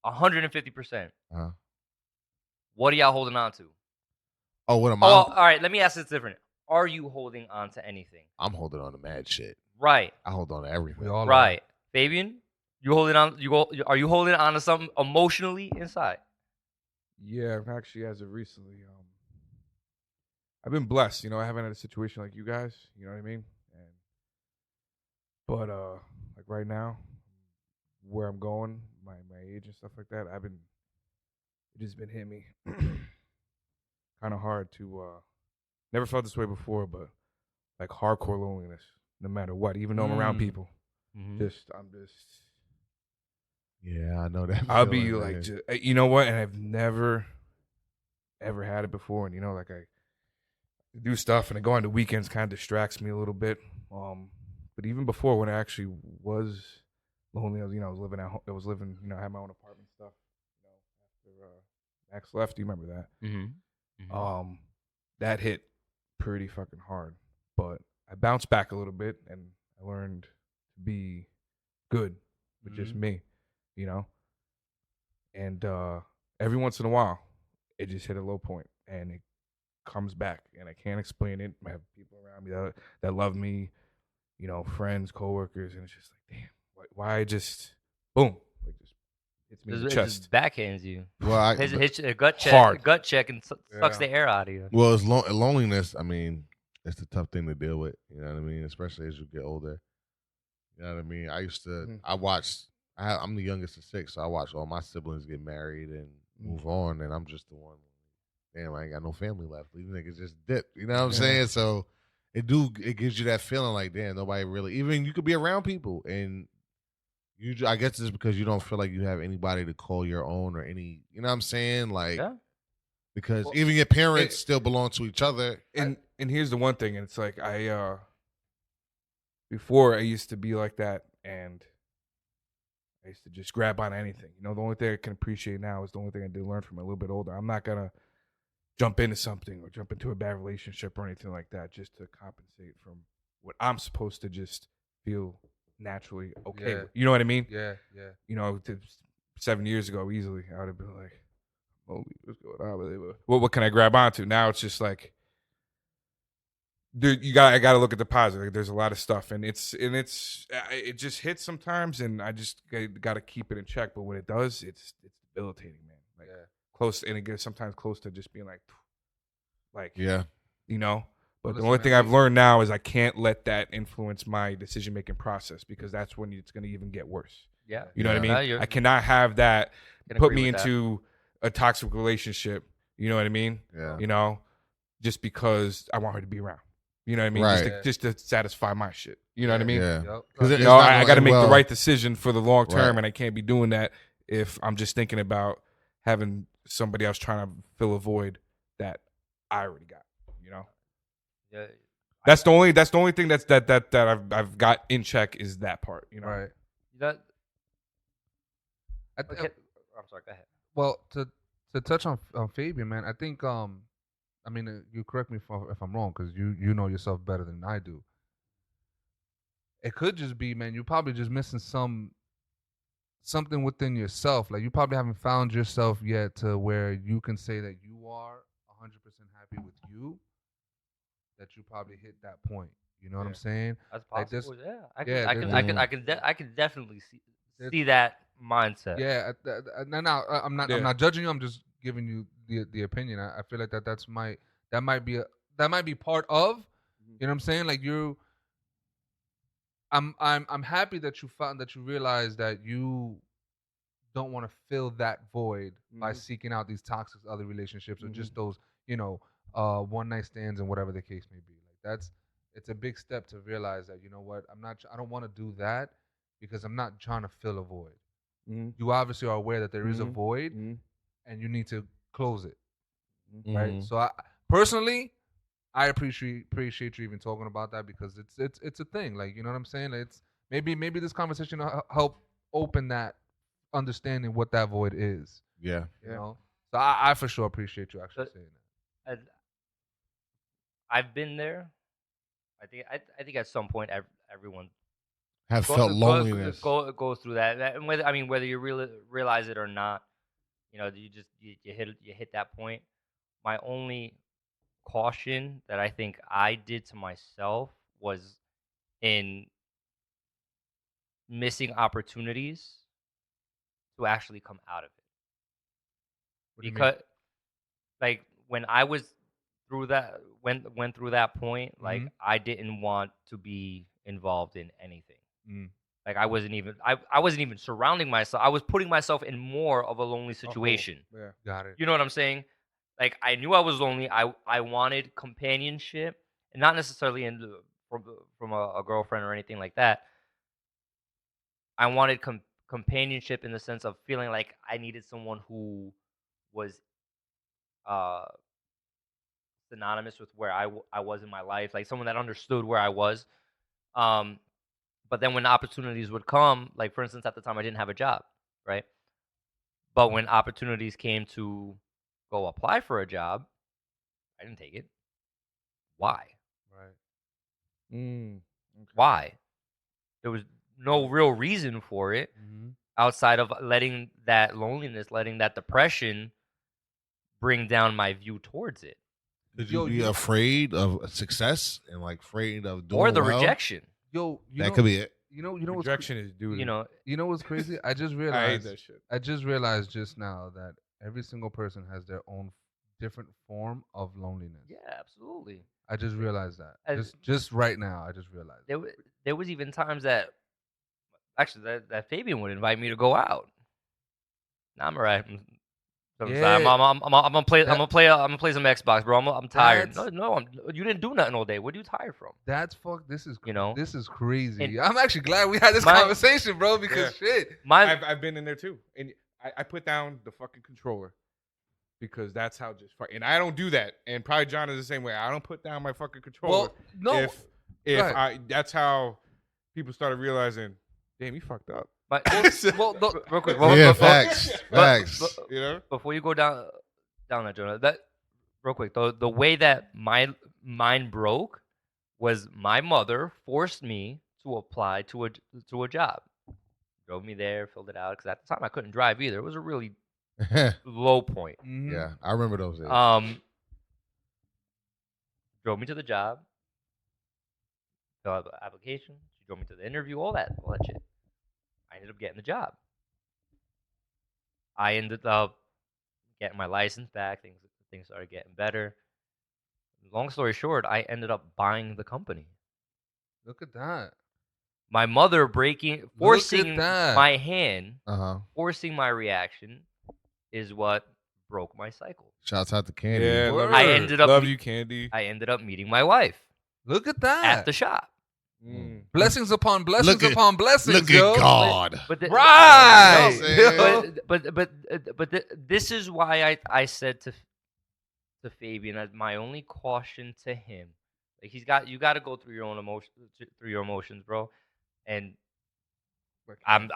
huh. 150%. Uh-huh. What are y'all holding on to? Oh, what am Oh, I? all right. Let me ask this different. Are you holding on to anything? I'm holding on to mad shit. Right. I hold on to everything. We all are. Right. Fabian, you holding on? Are you holding on to something emotionally inside? Yeah, actually, as of recently, I've been blessed. I haven't had a situation like you guys. You know what I mean? But like right now, where I'm going, my age and stuff like that, it just been hitting me kind of hard to. Never felt this way before, but like hardcore loneliness, no matter what. Even though I'm around people, Mm-hmm. I'm just. Yeah, I know that. I'll feeling, be man. like, you know what? And I've never, ever had it before. And like I do stuff, and I go on the weekends, kind of distracts me a little bit. But even before, when I actually was lonely, I was living at home. I had my own apartment stuff. After Max left, do you remember that? Mm-hmm. That hit pretty fucking hard. But I bounced back a little bit, and I learned to be good with just me, And every once in a while, it just hit a low point, and it comes back, and I can't explain it. I have people around me that love me, friends, coworkers, and it's just like, damn, why just boom, like just hits me in the It chest. just backhands you. Well, Hits a gut check, Hard. gut check, and sucks Yeah. the air out of you. well, it's loneliness. I mean, it's a tough thing to deal with. You know what I mean? Especially as you get older. You know what I mean? I used to. Mhm. I watched. I'm the youngest of 6, so I watched all my siblings get married and move on, and I'm just the one. Damn, I ain't got no family left. These niggas just dip. You know what I'm saying? So it gives you that feeling like, damn, nobody really. Even you could be around people, and I guess it's because you don't feel like you have anybody to call your own or any. You know what I'm saying? Like, Yeah. because Well, even your parents still belong to each other. And here's the one thing, and it's like before I used to be like that, and I used to just grab on anything. The only thing I can appreciate now is the only thing I did learn from a little bit older. I'm not gonna jump into something or jump into a bad relationship or anything like that just to compensate from what I'm supposed to just feel naturally okay with. You know what I mean? Yeah, yeah. 7 years ago, easily, I would have been like, "Holy, what's going on?" What can I grab onto? Now it's just like, dude, I got to look at the positive. Like, there's a lot of stuff, and it just hits sometimes, and I just got to keep it in check. But when it does, it's debilitating, man. Like close, and it gets sometimes close to just being like Yeah. But the listen, only man, thing I've learned now is I can't let that influence my decision making process, because that's when it's going to even get worse. Yeah. You know what I mean? No, you're- I cannot have that can put agree me with that. into a toxic relationship. You know what I mean? Yeah. Just because I want her to be around. You know what I mean? Right. Just to satisfy my shit. You know what I mean? Yeah. Yep. Because I got to make the right decision for the long term, and I can't be doing that if I'm just thinking about having somebody else trying to fill a void that I already got. Yeah. That's the only thing that I've got in check is that part. Right. That. I th- Okay. I'm sorry. Go ahead. Well, to touch on Fabian, man, I think I mean, you correct me if I'm wrong, because you know yourself better than I do. It could just be, man, you're probably just missing something within yourself. Like, you probably haven't found yourself yet to where you can say that you are 100% happy with you. That you probably hit that point. You know what I'm saying? That's Like possible. this- Yeah. I can definitely see that mindset. Yeah. No, I'm not judging you. I'm just giving you the opinion. I feel like that might be part of. You know what I'm saying? Like, I'm happy that you found that you realized that you don't want to fill that void by seeking out these toxic other relationships or just those one night stands and whatever the case may be. Like, it's a big step to realize that, you know what, I don't want to do that because I'm not trying to fill a void. You obviously are aware that there is a void and you need to close it, right? So I personally, I appreciate you even talking about that, because it's a thing. Like, you know what I'm saying? It's maybe this conversation will help open that understanding what that void is. Yeah. You know? So I for sure appreciate you actually saying that. I've been there. I think at some point everyone Have felt loneliness. Go through that. And whether you realize it or not, you hit that point. My only caution that I think I did to myself was in missing opportunities to actually come out of it. What do you mean? Because like when I was through that went through that point, like I didn't want to be involved in anything. Like I wasn't even surrounding myself. I was putting myself in more of a lonely situation. Got it. You know what I'm saying? Like I knew I was lonely. I wanted companionship, and not necessarily from a girlfriend or anything like that. I wanted companionship in the sense of feeling like I needed someone who was uh synonymous with where I was in my life, like someone that understood where I was. Um, but then when opportunities would come, like for instance, at the time I didn't have a job, right? But when opportunities came to go apply for a job, I didn't take it. Why? Right. Okay. Why? There was no real reason for it Mm-hmm. outside of letting that loneliness, letting that depression bring down my view towards it. Could Yo, you be you know- afraid of success and like afraid of doing Or the well? rejection. Yo, That could be it. You know what's Rejection is due. You know, you know what's crazy? I just I hate realized. that shit. I just realized just now that every single person has their own different form of loneliness. yeah, absolutely. I just realized that. As- Just right now, I just realized. There was even times that actually that Fabian would invite me to go out. Nah, I'm alright. I'm gonna play. I'm gonna play some Xbox, bro. I'm tired. No, you didn't do nothing all day. What are you tired from? That's fuck. This is You know? This is crazy. And I'm actually glad we had this my- conversation, bro. Because shit. I've been in there too, and I put down the fucking controller because that's how just fuck. And I don't do that, and probably John is the same way. I don't put down my fucking controller. Well, no. If that's how people started realizing, damn, you fucked up. But Well, no, real quick, Yeah, facts. Facts. You know, before you go down that Jonah, that real quick, the way that my mind broke was my mother forced me to apply to a job. Drove me there, filled it out because at the time I couldn't drive either. It was a really low point. Mhm. Yeah, I remember those days. Drove me to the job, filled out the application. She drove me to the interview, all that shit. I ended up getting the job. I ended up getting my license back. Things started getting better. Long story short, I ended up buying the company. Look at that. My mother forcing that. my hand, Uh-huh. forcing my reaction, is what broke my cycle. Shouts out to Candy. yeah, Word. I ended up love you, Candy. I ended up meeting my wife Look at that. at the shop. Blessings upon blessings Look at- upon blessings. Look yo. at God. But Right. You know what Yo. but this is why I said to Fabian as my only caution to him, like you got to go through your own emotions, bro. And I'm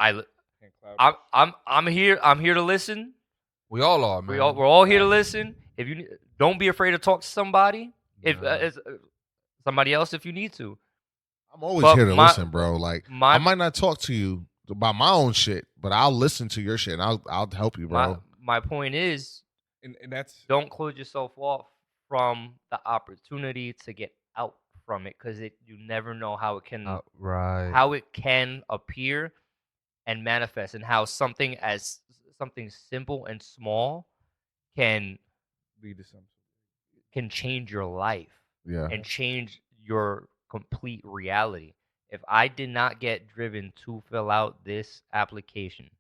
here to listen. We all are, man. We're all here to listen. If you don't be afraid to talk to somebody, if Nah. somebody else, if you need to. I'm always But here to my- listen, bro. Like my- I might not talk to you about my own shit, but I'll listen to your shit and I'll help you, bro. My point is, And that's don't close yourself off from the opportunity to get out from it, because you never know how it can Right. how it can appear and manifest, and how something simple and small can lead to something. change your life Yeah. and change your complete reality. If I did not get driven to fill out this application,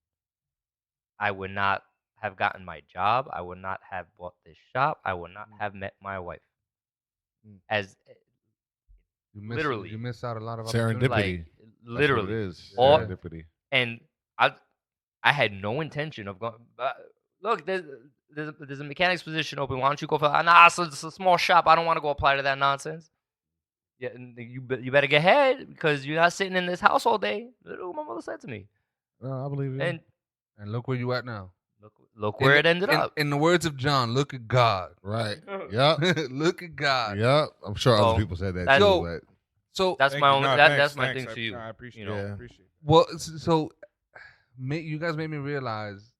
I would not have gotten my job. I would not have bought this shop. I would not have met my wife. As literally. You miss out a lot of Serendipity. opportunities. like That's what literally, it is. all- Serendipity. and I had no intention of going. Look, there's a mechanic's position open. Why don't you go for? Nah, it's a small shop. I don't want to go apply to that nonsense. Yeah, and you better get ahead because you're not sitting in this house all day. That's what my mother said to me. No, I believe you. And And look where you at now. look where it ended up. In the words of John, look at God. Right. Yep. Look at God. Yep. I'm sure So, other people said that that's- too, Yo, but So That's Thank my you. only. No, That's thanks, my thanks. thing to you. I appreciate You know. it. Yeah. Appreciate it. well, you guys made me realize,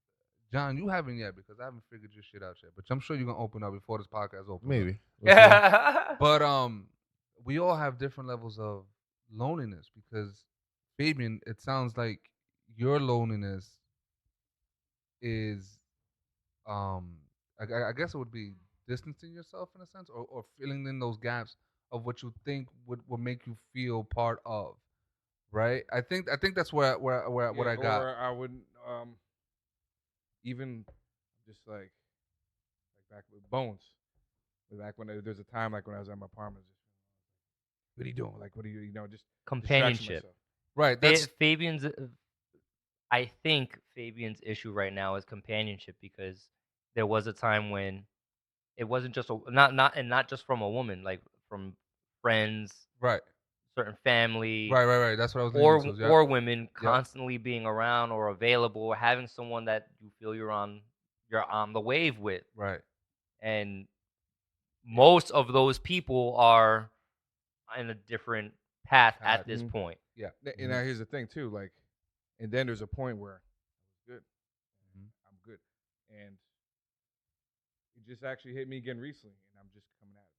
John, you haven't yet because I haven't figured your shit out yet. But I'm sure you're gonna open up before this podcast opens. maybe. Yeah. But we all have different levels of loneliness because Fabian, it sounds like your loneliness is I guess it would be distancing yourself in a sense, or filling in those gaps of what you think would make you feel part of, right? I think that's what I got. Or I wouldn't even just like back with Bones. Back when there's a time like when I was at my apartment, just what are you doing? Like, what are you, just distraction Companionship. myself. Right. That's Fabian's. I think Fabian's issue right now is companionship because there was a time when it wasn't just not just from a woman, like from friends, right. certain family, Right. That's what I was leaning to. or women Yep. constantly being around or available, or having someone that you feel you're on the wave with. Right. And most of those people are in a different path at this point. Yeah. And now here's the thing too, like, and then there's a point where good, I'm good, and it just actually hit me again recently, and I'm just coming at it.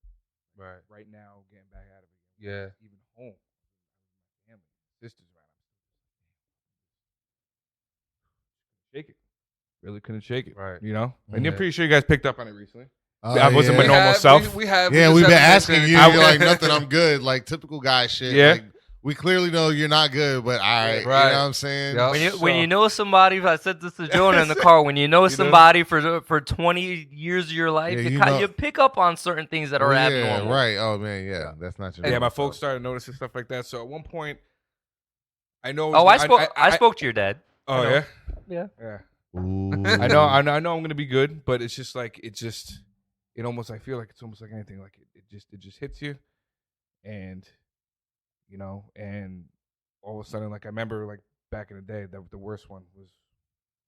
Right now, getting back at it again. Yeah. Even home, my family, sisters around. Shake it. Really couldn't shake it. Right. You know? And Yeah. I'm pretty sure you guys picked up on it recently. Oh, I wasn't my yeah. normal self. We have. Yeah, just we've been haven't asking you. mentioned- You're like, nothing, I'm good. Like, typical guy shit. Yeah. Like, we clearly know you're not good, but all right. You know Right. what I'm saying? Yep. When you know somebody, I said this to Jonah in the car. When you know somebody for 20 years of your life, Yeah, you pick up on certain things that are Well, abnormal. Yeah, right. Oh, man, yeah. That's not your Yeah, my normal folks self. started noticing stuff like that. So at one point, I know. Oh, I spoke to your dad. Oh, I know. yeah? Yeah. Yeah. Ooh. I know I'm going to be good, but it's just like, it almost, I feel like it's almost like anything. Like, it just hits you. And, and all of a sudden, like, I remember, like, back in the day, the worst one was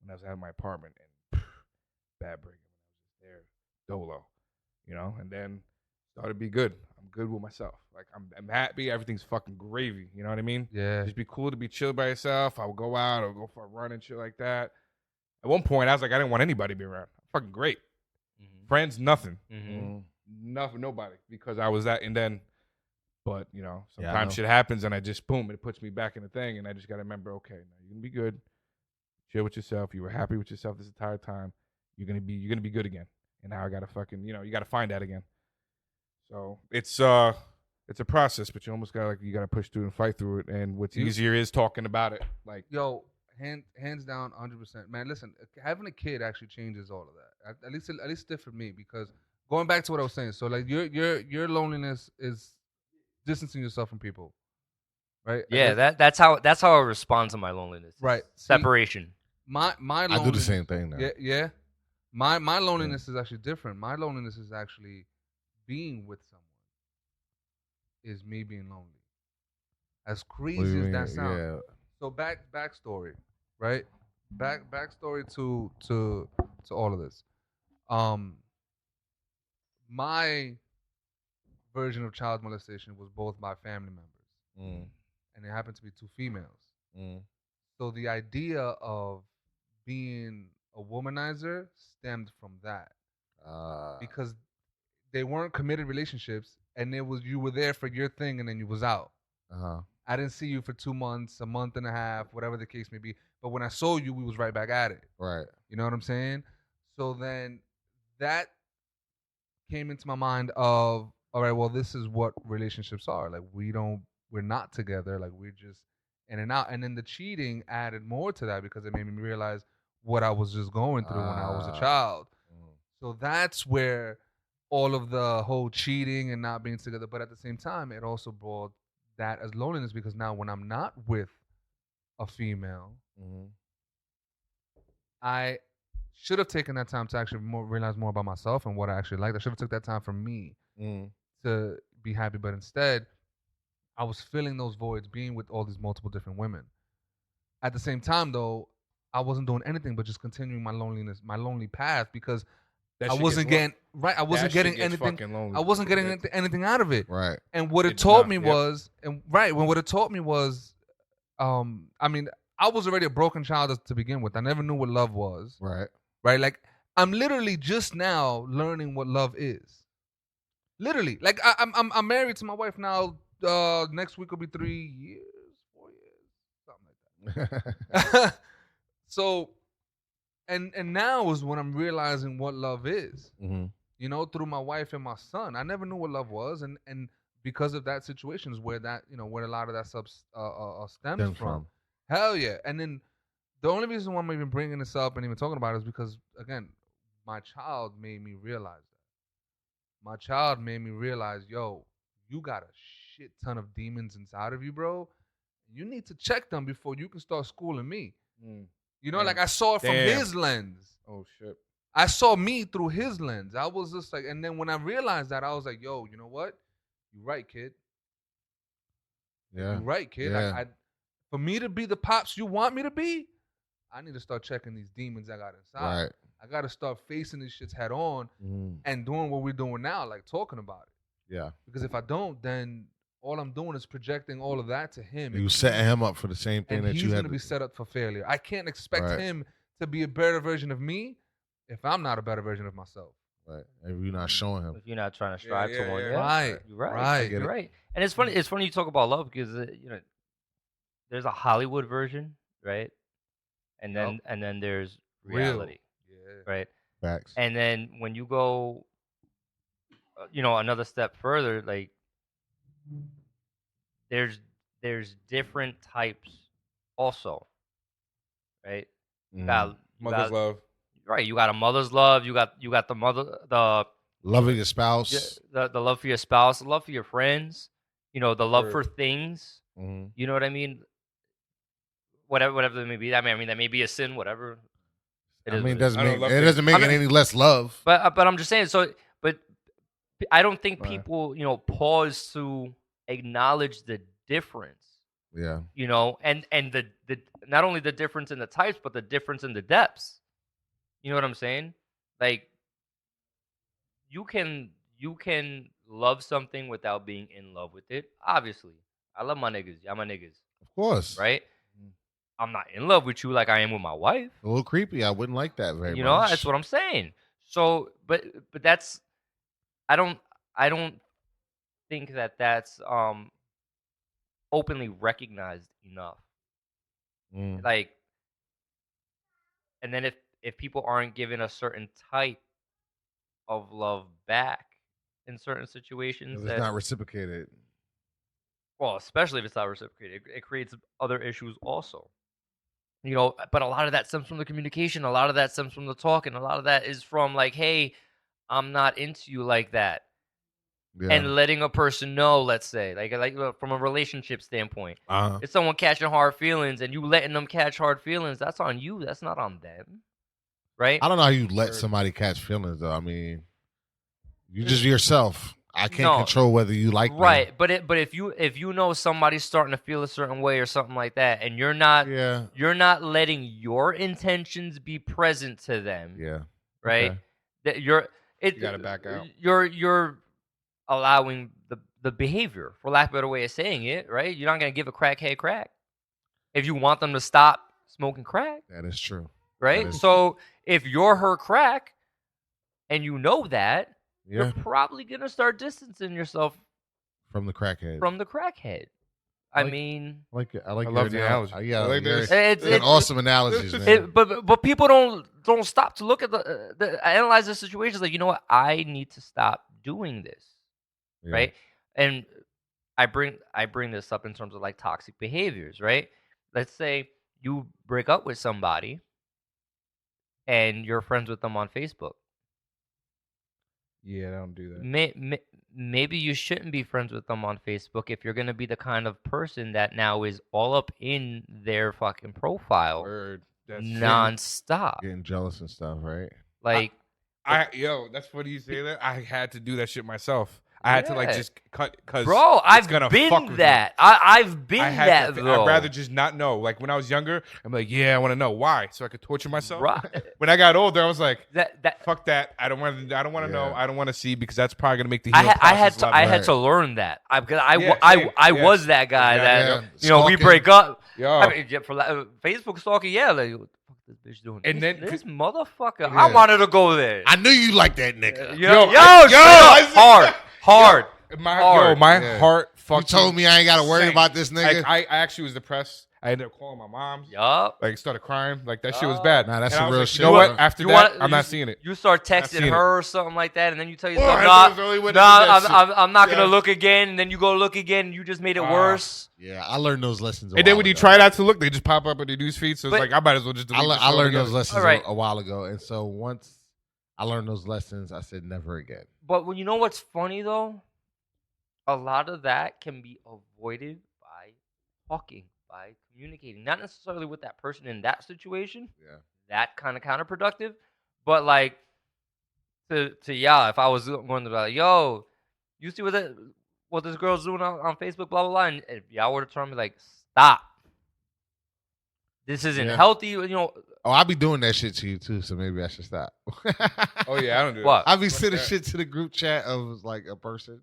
when I was at my apartment and bad break when I was there, dolo, and then started to be good. I'm good with myself. Like, I'm happy. Everything's fucking gravy. You know what I mean? Yeah. Just be cool to be chill by yourself. I would go out or go for a run and shit like that. At one point, I was like, I didn't want anybody to be around. Fucking great. Mhm. Friends, nothing. Mhm. Nothing, nobody. Because I was that, and then, but, I know. sometimes shit happens, and I just, boom, it puts me back in the thing, and I just got to remember, okay, now you're going to be good. Chill with yourself. You were happy with yourself this entire time. You're going to be good again. And now I got to fucking, you got to find that again. So it's a process, but you almost got you got to push through and fight through it. And what's easier is talking about it. Like, Yo, hands down, 100%. Man, listen, having a kid actually changes all of that. At least it did for me, because going back to what I was saying, so like your loneliness is distancing yourself from people, right? Yeah, that's how I respond to my loneliness. Right. See, Separation. My I loneliness, do the same thing now. Yeah. My loneliness is actually different. My loneliness is actually being with someone. Is me being lonely. As What do you crazy as mean? that sounds. Yeah. So backstory, right? Backstory to all of this. My version of child molestation was both by family members, and it happened to be two females. So the idea of being a womanizer stemmed from that, because they weren't committed relationships, and it was you were there for your thing, and then you was out. I didn't see you for 2 months, a month and a half, whatever the case may be. But when I saw you, we was right back at it. Right. You know what I'm saying? So then that came into my mind of, all right, well, this is what relationships are. Like, we're not together. Like, we're just in and out. And then the cheating added more to that, because it made me realize what I was just going through when I was a child. So that's where all of the whole cheating and not being together. But at the same time, it also brought that as loneliness, because now when I'm not with a female, I should have taken that time to actually realize more about myself and what I actually liked. I should have took that time for me to be happy, but instead, I was filling those voids, being with all these multiple different women. At the same time, though, I wasn't doing anything but just continuing my loneliness, my lonely path, because I wasn't getting right. I wasn't getting anything. I wasn't getting anything out of it. Right. And what it taught me was, what it taught me was, I mean, I was already a broken child to begin with. I never knew what love was. Right. Right. Like, I'm literally just now learning what love is. Literally, like I'm married to my wife now. Next week will be 3 years, 4 years, something like that. So. And now is when I'm realizing what love is, through my wife and my son. I never knew what love was, and because of that situation is where that, where a lot of that stuff stems from. Hell yeah. And then the only reason why I'm even bringing this up and even talking about it is because, again, my child made me realize that. My child made me realize, yo, you got a shit ton of demons inside of you, bro. You need to check them before you can start schooling me. You know, Damn. like I saw it from Damn. his lens. Oh shit. I saw me through his lens. I was just like, and then when I realized that, I was like, yo, you know what? You're right, kid. Yeah. You're right, kid. Yeah. For me to be the pops you want me to be, I need to start checking these demons I got inside. Right. I got to start facing these shits head on Mhm. and doing what we're doing now, like talking about it. Yeah. Because if I don't, then all I'm doing is projecting all of that to him. You setting him up for the same thing and that he's you had. gonna be set up for failure. I can't expect Right. him to be a better version of me if I'm not a better version of myself. Right. If you're not showing him. If you're not trying to strive yeah, to one, yeah. Right. You're right. Right. get You're it. right. And it's funny. It's funny you talk about love because you know there's a Hollywood version, right? And then there's Real. reality, Yeah. right? Facts. And then when you go, another step further, like there's different types, also, right? You got Mother's love. right. You got a mother's love. You got the Loving your spouse. the love for your spouse, the love for your friends. The love Word. for things. Mhm. You know what I mean? Whatever that may be. I mean that may be a sin. Whatever. It I is mean, what it is. doesn't I don't make love it it. doesn't make I it mean- any less love. But I'm just saying. So, but I don't think Right. people pause to acknowledge the difference. Yeah. And the not only the difference in the types, but the difference in the depths. You know what I'm saying? Like you can love something without being in love with it. Obviously, I love my niggas. Y'all my niggas, Of course. right? I'm not in love with you like I am with my wife. A little creepy. I wouldn't like that very much. That's what I'm saying. So, but that's I don't think that's openly recognized enough. Mm. Like, and then if people aren't given a certain type of love back in certain situations, If it's not reciprocated. well, especially if it's not reciprocated, it creates other issues also. But a lot of that stems from the communication. A lot of that stems from the talking. A lot of that is from like, hey, I'm not into you like that. Yeah. And letting a person know, let's say, like from a relationship standpoint, if someone catching hard feelings and you letting them catch hard feelings, that's on you. That's not on them, right? I don't know how you let somebody catch feelings though. I mean, you just yourself. I can't control whether you like me. Right, but if you know somebody's starting to feel a certain way or something like that, and you're not letting your intentions be present to them, Yeah. right? Okay. That You gotta back out. You're allowing the behavior, for lack of a better way of saying it, right? You're not gonna give a crackhead crack if you want them to stop smoking crack, That is true. right? That is So if you're her crack, and you know that. Yeah. You're probably gonna start distancing yourself From the crackhead. from the crackhead. I mean, I like it. I like I your love the analogy. Yeah, I like this. it's awesome analogies, man. but people don't stop to look at the analyze the situations. Like, you know what? I need to stop doing this, Yeah. right? And I bring this up in terms of like toxic behaviors, right? Let's say you break up with somebody, and you're friends with them on Facebook. Yeah, I don't do that. Maybe you shouldn't be friends with them on Facebook if you're going to be the kind of person that now is all up in their fucking profile Word. That's nonstop. Getting jealous and stuff, right? Like, that's funny you say that. I had to do that shit myself. I had to like Yeah. just cut because bro, I've gonna fuck been with that. I've been I had that to, though. I'd rather just not know. Like when I was younger, I'm like, yeah, I want to know why, so I could torture myself. Right. When I got older, I was like, that fuck that. I don't want to know. Yeah. I don't want to see because that's probably gonna make the I healing had process to a lot I better. had to learn that. I Yeah, same. I Yeah. was that guy Exactly. that Yeah. we Stalking. break up. Yo. I mean, yeah, for Facebook stalking, yeah, like what the fuck is this bitch doing? And then- this motherfucker, Yeah. I wanted to go there. I knew you like that nigga. Yo, I- straight up, hard. My Hard. my heart You fucking. told me I ain't got to worry sank. about this nigga. Like, I actually was depressed. I ended up calling my mom. Yup. Like started crying. Like that shit was Oh. bad. Nah, that's And some I was real like, shit, You know what? bro. After You that, want- I'm you- not seeing it. You start Not texting seeing it. her or something like that, and then you tell Oh, yourself, I nah, was the only one nah, that did that I'm not gonna Yeah. look again. And then you go look again, and you just made it worse. Yeah, I learned those lessons. And then when you try not to look, they just pop up in the news feed. So it's But- like I might as well just delete this I learned altogether. those lessons All right. a while ago, and so once I learned those lessons. I said never again. But when you know what's funny though, a lot of that can be avoided by talking, by communicating, not necessarily with that person in that situation. Yeah. That kind of counterproductive, but like to y'all, if I was going to be like, yo, you see what this girl's doing on Facebook, blah blah blah, and if y'all were to tell me like, stop, this isn't healthy, you know. Oh, I be doing that shit to you too, so maybe I should stop. Oh yeah, I don't do What? I be sending shit to the group chat of like a person.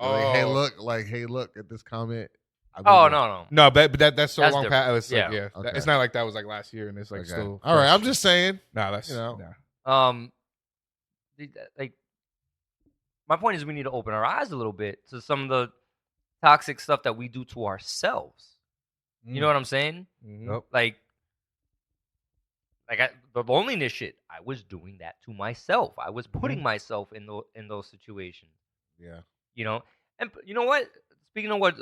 Like, hey, look at this comment. Oh no. No, but that's so That's long different. past. It's like, Yeah. Okay. It's not like that was like last year, and it's like Okay. still. All right, fresh. I'm just saying. Nah, that's Nah. Like my point is we need to open our eyes a little bit to some of the toxic stuff that we do to ourselves. You know what I'm saying? Yep. Like the loneliness shit, I was doing that to myself. I was putting myself in those situations. Yeah. You know, and you know what? Speaking of what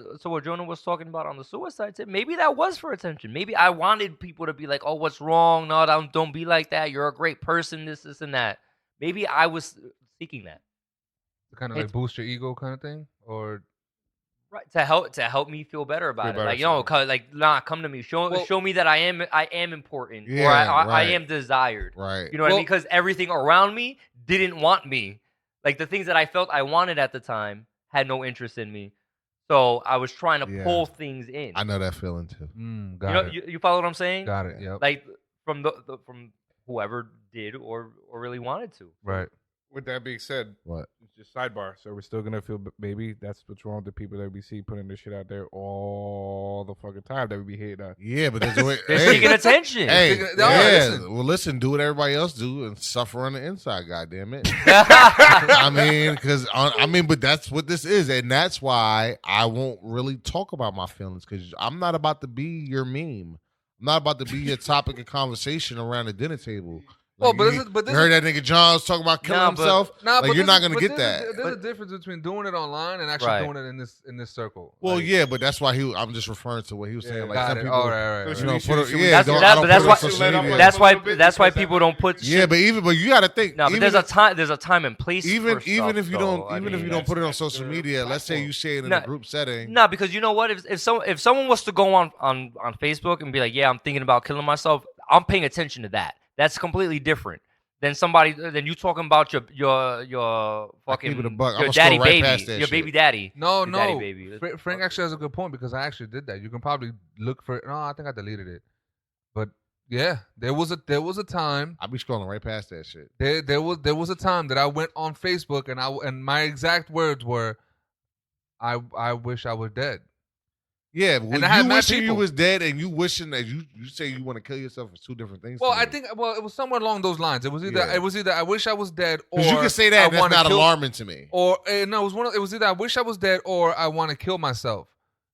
Jonah was talking about on the suicide tip, maybe that was for attention. Maybe I wanted people to be like, "Oh, what's wrong? No, don't be like that. You're a great person. This, and that." Maybe I was seeking that. To kind of like boost your ego, kind of thing, or right to help me feel better about it. Like, you know, come to me, show me that I am important, or I am desired. Right. You know what I mean? Because everything around me didn't want me. Like the things that I felt I wanted at the time had no interest in me. So I was trying to pull things in. I know that feeling too. You follow what I'm saying? Got it. Yep. Like from from whoever did or really wanted to. Right. With that being said, what? It's just sidebar. So we're still gonna feel maybe that's what's wrong with the people that we see putting this shit out there all the fucking time that we be hating on. Yeah, but there's a way. They're seeking attention. Hey, listen. Well, listen, do what everybody else do and suffer on the inside. Goddamn it. I mean, but that's what this is, and that's why I won't really talk about my feelings because I'm not about to be your meme. I'm not about to be your topic of conversation around the dinner table. Like, but you this heard that nigga John's talking about killing himself. But you're not gonna get that. There's a difference between doing it online and actually doing it in this circle. Well, yeah, but that's why I'm just referring to what he was saying. Like got some it. people, All right. That's why people don't put. Yeah, but you got to think. No, but there's a time and place. Even if you don't put it on social media, let's say you say it in a group setting. No, because you know what? If someone was to go on Facebook and be like, "Yeah, I'm thinking about killing myself," I'm paying attention to that. That's completely different than you talking about your fucking your daddy baby, your baby daddy. No, daddy baby. Frank actually has a good point because I actually did that. You can probably look for it. No, I think I deleted it. But yeah, there was a time. I'll be scrolling right past that shit. There was a time that I went on Facebook and my exact words were, I wish I was dead. Yeah, and I had you wishing people. you was dead and you wishing that you say you want to kill yourself is two different things. Well, I think it was somewhere along those lines. It was either I wish I was dead or you can say that and that's not alarming to me. Or no, it was either I wish I was dead or I want to kill myself.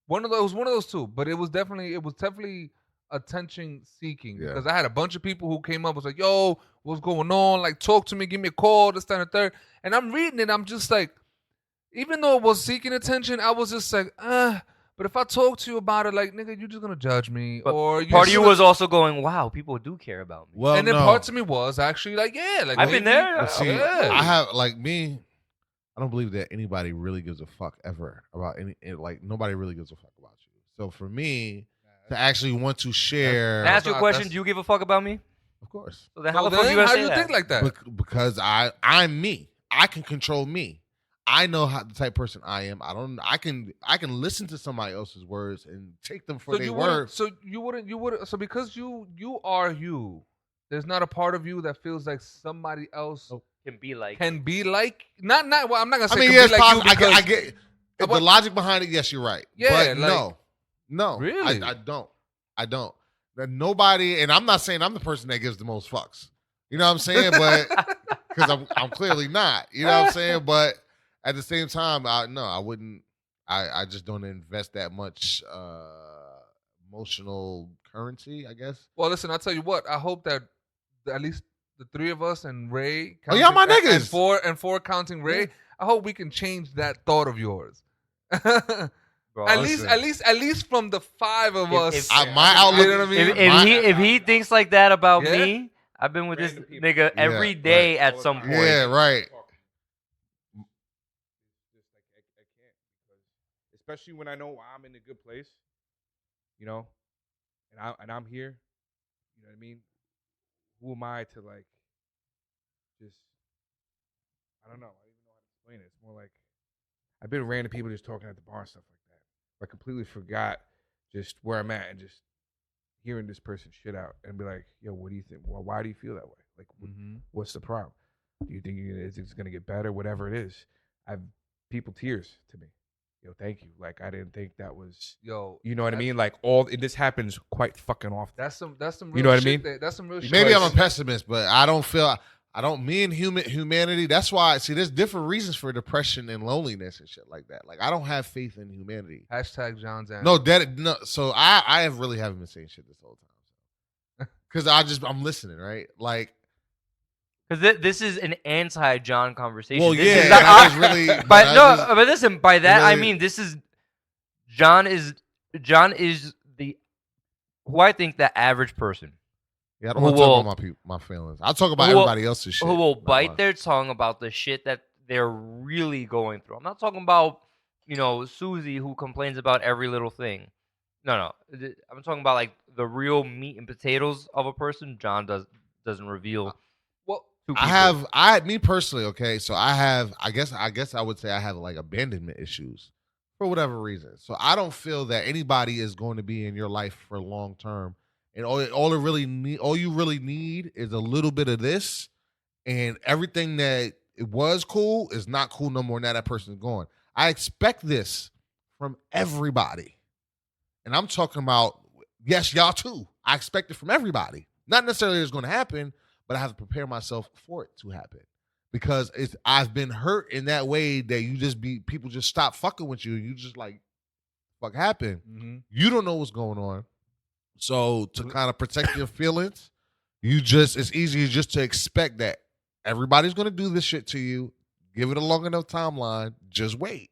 One of those two. But it was definitely attention seeking because I had a bunch of people who came up was like, "Yo, what's going on? Like, talk to me, give me a call, this, that, and the third." And I'm reading it, I'm just like, even though it was seeking attention, I was just like, But if I talk to you about it, like, nigga, you're just gonna judge me. But or part of you was also going, wow, people do care about me. Well, and then parts of me was actually like, yeah, like I've been there. See, I have like me. I don't believe that anybody really gives a fuck ever about nobody really gives a fuck about you. So for me to actually want to share, Can I ask you a question? Do you give a fuck about me? Of course. So then how the fuck you gonna say that? Think like that? Because I'm me. I can control me. I know how the type of person I am. I can listen to somebody else's words and take them for their words. So you wouldn't. So because you are you, there's not a part of you that feels like somebody else can be like. Not. Well, I'm not gonna say. I mean, yes, like I get the logic behind it. Yes, you're right. Yeah, but no, really, I don't. That nobody, and I'm not saying I'm the person that gives the most fucks. You know what I'm saying? But because I'm clearly not. You know what I'm saying? But at the same time, I wouldn't. I just don't invest that much emotional currency, I guess. Well, listen, I'll tell you what. I hope that at least the three of us and Ray. Y'all my niggas. And four counting Ray. Yeah. I hope we can change that thought of yours. Bro, at least from the five of us. My outlook. If he thinks like that about me, I've been with this Random people. nigga every Yeah, day right. at All the some time. point. Yeah, right. Just like I can't, because especially when I know I'm in a good place, you know, and I'm here. You know what I mean? Who am I to like just? I don't know. I don't even know how to explain it. It's more like I've been random people just talking at the bar and stuff like that. I completely forgot just where I'm at and just hearing this person shit out and be like, yo, what do you think? Well, why do you feel that way? Like, what's the problem? Do you think it's going to get better? Whatever it is. I've people tears to me. Yo, thank you. Like, I didn't think that was, Yo, you know what I that's- mean? Like, this happens quite fucking often. That's some real You know what I shit mean? there. That's some real shit. Maybe I'm a there. pessimist, but I don't feel. I don't. Me and humanity. That's why. See, there's different reasons for depression and loneliness and shit like that. Like, I don't have faith in humanity. Hashtag John's answer. No. So I have really haven't been saying shit this whole time. Because I'm listening, right? Like, Because this is an anti-John conversation. well, This yeah, is that is really. but no, but listen. By that I really- mean this is John is the who I think the average person Yeah, I don't who want to talk will- about my feelings. I'll talk about who will- everybody else's shit. who will not bite mine. their tongue about the shit that they're really going through. I'm not talking about Susie who complains about every little thing. No. I'm talking about like the real meat and potatoes of a person. John doesn't reveal. Well, to Me personally, okay, so I guess I would say I have like abandonment issues for whatever reason. So I don't feel that anybody is going to be in your life for long term. And all you really need is a little bit of this, and everything that it was cool is not cool no more. Now that person's gone. I expect this from everybody. And I'm talking about, yes, y'all too. I expect it from everybody. Not necessarily it's going to happen, but I have to prepare myself for it to happen. Because I've been hurt in that way that people just stop fucking with you. You just like, fuck happened. mm-hmm. You don't know what's going on. So to kind of protect your feelings, it's easier just to expect that everybody's going to do this shit to you. Give it a long enough timeline. Just wait.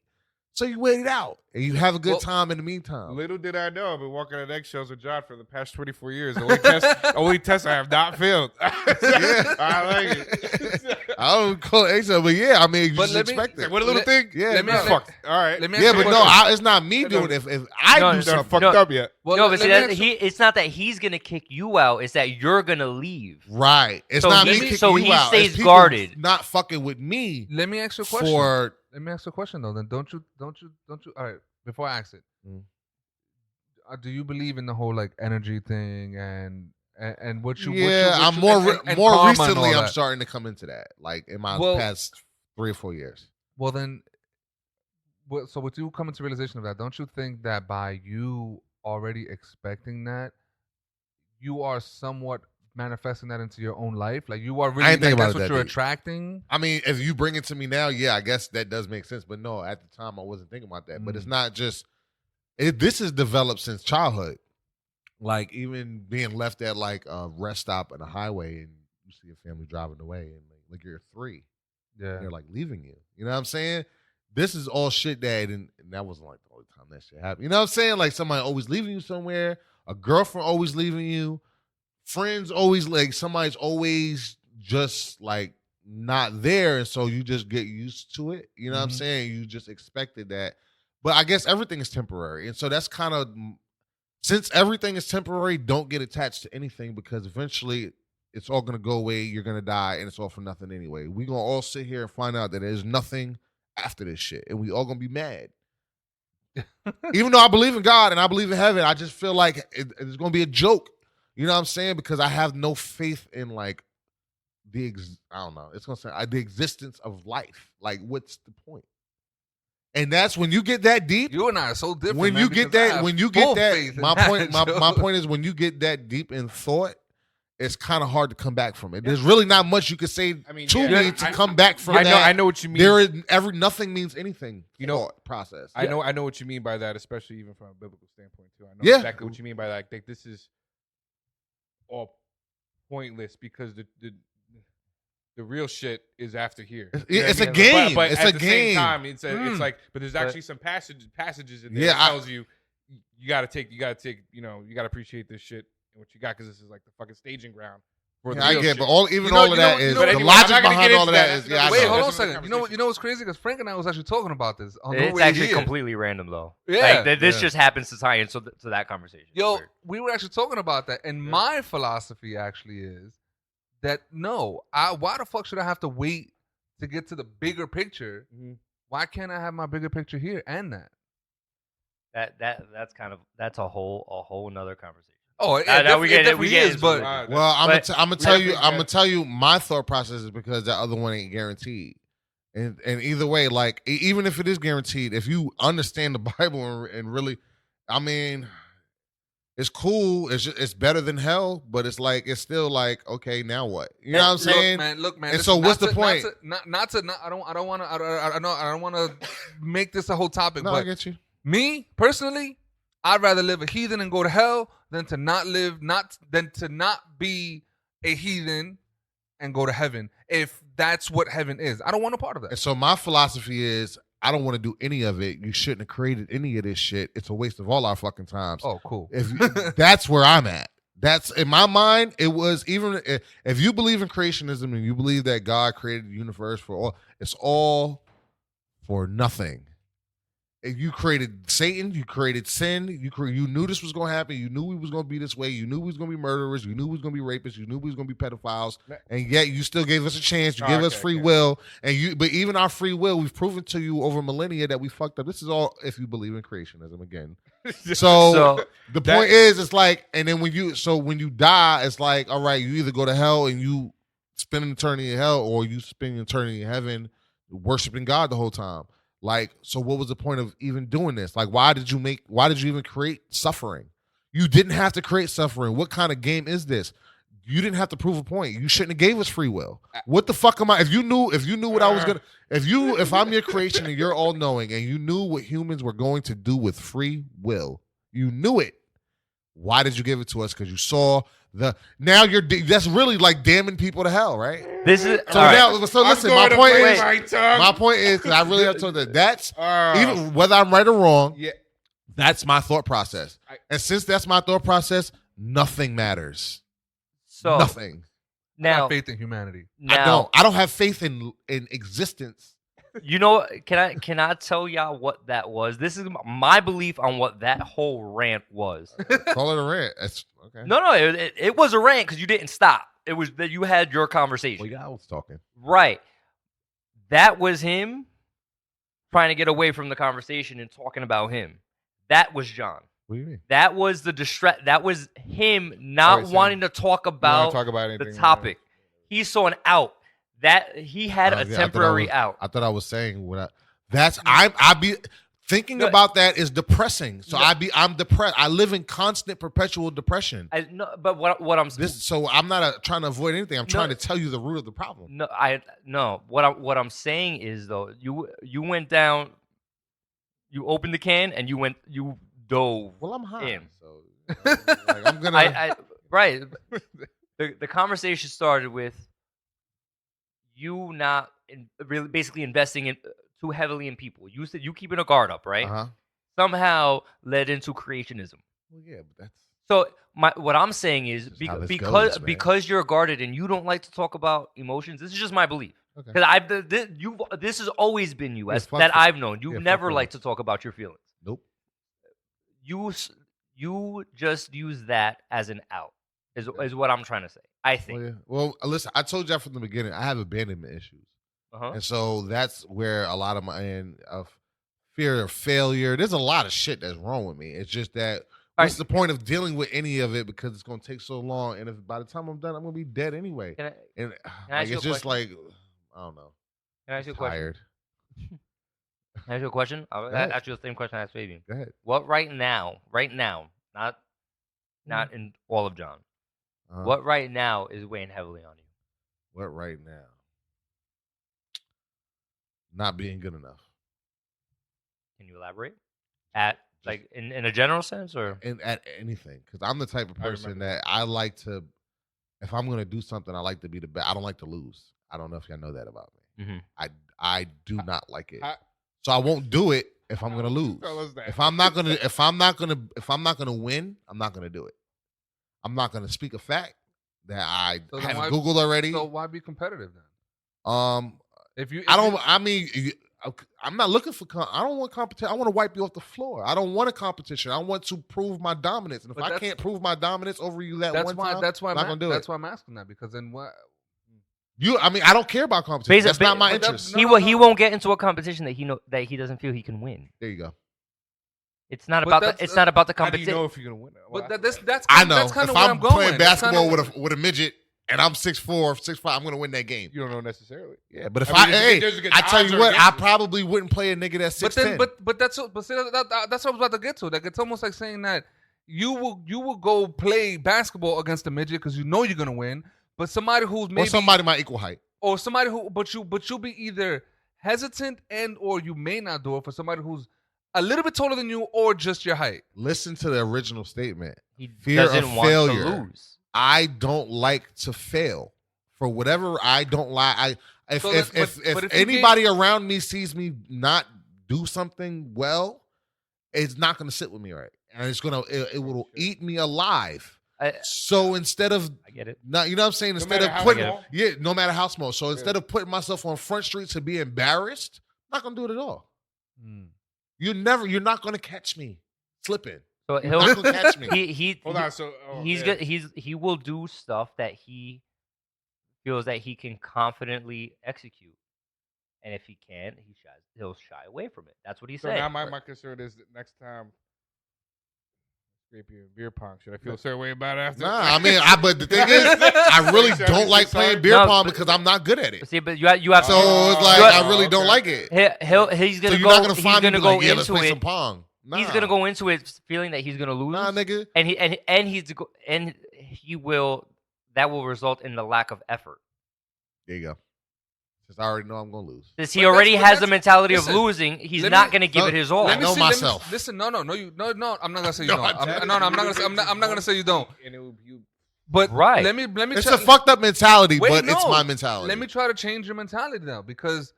So you wait it out, and you have a good time in the meantime. Little did I know, I've been walking on eggshells with John for the past 24 years. The only test I have not failed. Yeah. I like it. I don't call it eggshell, but yeah, I mean, you But just let me- expect it. What a little thing. Yeah, let me- no. Fucked. All right. Let me ask Yeah, you a but no, question. it's not me doing it. If I No, do no, something, fucked up yet. Well, no, let- but see, let me ask you- it's not that he's gonna kick you out. It's that you're gonna leave. right? It's So not he- me kicking so you he out. stays It's people guarded. not fucking with me Let me ask you a question. for. Let me ask you a question though. Then don't you? All right. Before I ask it, do you believe in the whole like energy thing and what you? Yeah, I'm more more recently. I'm starting to come into that, like in my Well- past 3 or 4 years. Well then, so with you coming to realization of that, don't you think that by you already expecting that, you are somewhat manifesting that into your own life? Like you are really. I ain't think like, about that's it what that you're deep. attracting. I mean, if you bring it to me now, yeah, I guess that does make sense. But no, at the time, I wasn't thinking about that. But it's not just. This is developed since childhood. Like even being left at like a rest stop on a highway, and you see a family driving away, and like you're 3, Yeah. and they're like leaving you. You know what I'm saying? This is all shit and that wasn't like the only time that shit happened. You know what I'm saying? Like somebody always leaving you somewhere, a girlfriend always leaving you, friends always like somebody's always just like not there, and so you just get used to it. You know what I'm saying? You just expected that. But I guess everything is temporary. And so that's kind of, since everything is temporary, don't get attached to anything because eventually it's all going to go away. You're going to die and it's all for nothing anyway. We're going to all sit here and find out that there's nothing after this shit. And we all going to be mad. Even though I believe in God and I believe in heaven, I just feel like it's going to be a joke. You know what I'm saying? Because I have no faith in like I don't know. It's going to say the existence of life. Like what's the point? And that's when you get that deep. You and I are so different. When man, you get because I that, have when you full get that, faith in my that, point, my Joe. point is when you get that deep in thought, it's kind of hard to come back from it. There's really not much you can say to me to come back from that. I know what you mean. There is nothing means anything. You know, thought process. I know what you mean by that, especially even from a biblical standpoint too. I know Yeah. exactly what you mean by that. Like this is all pointless because the real shit is after here. You know It's what a I mean? game. But It's at a the game. same time, it's like, but there's actually some passages in there Yeah, that tells you you gotta take, you gotta appreciate this shit and what you got because this is like the fucking staging ground for the Yeah, I real get, shit. but all You know- of you that know- is you know- the But anyway, logic I'm not gonna behind get all of into that that. is yeah. I Wait, know. hold on a That's another second. You know what's crazy? Because Frank and I was actually talking about this on the It's way actually here. completely random though. Yeah. Like this Yeah. just happens to tie into to that conversation. It's Yo, weird. we were actually talking about that, and my philosophy actually is that no, why the fuck should I have to wait to get to the bigger picture? Mhm. Why can't I have my bigger picture here and that? That's a whole another conversation. Oh, it, Now we get it. We definitely get is, into but it. Well, I'm But- gonna tell you. I'm gonna tell you my thought process is because the other one ain't guaranteed, and either way, like even if it is guaranteed, if you understand the Bible and really, I mean, it's cool. It's better than hell, but it's like it's still like okay, now what? You know what I'm saying? Look, man. And listen, so what's not the to- point? I don't want to. I don't want to make this a whole topic. No, I but get you. me personally, I'd rather live a heathen and go to hell than to not be a heathen and go to heaven. If that's what heaven is, I don't want a part of And that. so my philosophy is I don't want to do any of it. You shouldn't have created any of this shit. It's a waste of all our fucking times. Oh, cool. If that's where I'm at. That's in my mind. It was even if you believe in creationism and you believe that God created the universe for all, it's all for nothing. If you created Satan, you created sin. You knew this was going to happen. You knew we was going to be this way. You knew we was going to be murderers. You knew we was going to be rapists. You knew we was going to be pedophiles. And yet you still gave us a chance. You gave us free will. But even our free will, we've proven to you over millennia that we fucked up. This is all if you believe in creationism again. So the point is, it's like, and then when you die, it's like, all right, you either go to hell and you spend an eternity in hell, or you spend an eternity in heaven worshiping God the whole time. Like, so what was the point of even doing this? Like, why did you even create suffering? You didn't have to create suffering. What kind of game is this? You didn't have to prove a point. You shouldn't have gave us free will. What the fuck am I? If you knew what I was gonna, if I'm your creation and you're all knowing and you knew what humans were going to do with free will, you knew it. Why did you give it to us? Because you saw that's really like damning people to hell, right? This is So all right. now, so listen. My point is, because I really have told that that's Oh. even whether I'm right or wrong. Yeah. That's my thought process, and since that's my thought process, nothing matters. So Nothing. I now, have faith in humanity. now I don't have faith in existence. you know, can I tell y'all what that was? This is my belief on what that whole rant was. Call it a rant. That's okay. No, it was a rant because you didn't stop. It was that you had your conversation. Well, yeah, I was talking. Right. That was him trying to get away from the conversation and talking about him. That was John. What do you mean? That was the distress. That was him not Alright, so wanting to talk about talk about the anything, topic. He saw an out. That he had Oh, a yeah, I thought temporary out. I thought I was saying what I be thinking No. about that is depressing. So I'm depressed. I live in constant perpetual depression. But what I'm So I'm not trying to avoid anything. I'm trying to tell you the root of the problem. what I'm saying is though you went down, you opened the can and you dove. Well, I'm high, in. so like, I'm gonna. Right. The conversation started with you not really basically investing in too heavily in people. You said you keeping a guard up, right? Uh-huh. Somehow led into creationism. Well, yeah, but that's So what I'm saying is Just how this because goes, man. because you're guarded and you don't like to talk about emotions. This is just my belief. okay. Because this has always been you Yeah, as fuck that it. I've known. You've Yeah, fuck never it. liked to talk about your feelings. Nope. You just use that as an out. Is what I'm trying to say. I think. Well, yeah. Well, listen, I told you from the beginning, I have abandonment issues. Uh-huh. And so that's where a lot of my of fear of failure. There's a lot of shit that's wrong with me. It's just that what's the point of dealing with any of it because it's going to take so long, and if by the time I'm done, I'm going to be dead anyway. Can I And ask you it's a just question? like I don't know. Can I ask you a question? Tired. Can I ask you a question? I'll ahead. ask you the same question I asked Fabian. Go ahead. What right now, not in all of John. Uh-huh. What right now is weighing heavily on you? What right now? Not being good enough. Can you elaborate? At like in a general sense, or And at anything, because I'm the type of I person remember that I like to. If I'm gonna do something, I like to be the best. I don't like to lose. I don't know if y'all know that about me. Mhm. I do not like it. I- So I won't do it if I'm gonna lose. Tell us that. If I'm not gonna win, I'm not gonna do it. I'm not gonna speak a fact. that I So then have why- Googled already. So why be competitive then? If you, I don't. I mean, I'm not looking for. I don't want competition. I want to wipe you off the floor. I don't want a competition. I want to prove my dominance. And if But I that's- can't prove my dominance over you that that's one why. time, That's why. I'm not gonna do it. That's why I'm asking that, because then what? I mean, I don't care about competition. That's not my but that- interest. no, He won't get into a competition that he doesn't feel he can win. There you go. It's not But about that's- it's not about the How do you competition. know if you're gonna win? But that's I know. That's kind If of where I'm I'm going. playing That's basketball kinda- with a midget and I'm 6'4", 6'5", I'm gonna win that game. You don't know necessarily. Yeah, but if I mean, I there's a good I tell odds you are what, against I it. probably wouldn't play a nigga that's 6'10". but that's see, that's what I was about to get to. Like, it's almost like saying that you will go play basketball against a midget because you know you're gonna win, but somebody who's maybe or somebody my equal height. or somebody who but you'll be either hesitant and or you may not do it for somebody who's a little bit taller than you or just your height. Listen to the original statement. He Fear doesn't of want failure. to lose. I don't like to fail. For whatever I don't like, if So if that- if, but if if you anybody around me sees me not do something well, it's not going to sit with me right, and it will eat me alive. So instead of I get it. not, you know what I'm saying, instead matter of how putting small? no matter how small. So instead of putting myself on Front Street to be embarrassed, I'm not going to do it at all. You're not going to catch me slipping. So You're not going to catch me. he he will do stuff that he feels that he can confidently execute, and if he can't, he'll shy away from it. That's what he So said. now my concern is that next time scrape you in beer pong, should I feel a certain way about it after? Nah, I mean, but the thing is, I really don't like playing beer pong because I'm not good at it. See, but you have So it's like I really don't like it. He's gonna So you're go. not gonna He's find me gonna be go like, yeah, let's into play it. some pong. Nah. He's gonna go into it feeling that he's gonna lose. Nah, nigga. And he will. That will result in the lack of effort. There you go. Since I already know I'm gonna lose. Since he But already that's- has the mentality listen, of losing, he's let not me- gonna give it his all. I know myself. Listen, no. I'm not gonna say you No, don't. I'm I'm not gonna say you don't. And it would, you, But Right. let me. It's try- a fucked up mentality, Wait, but it's no. my mentality. Let me try to change your mentality now, because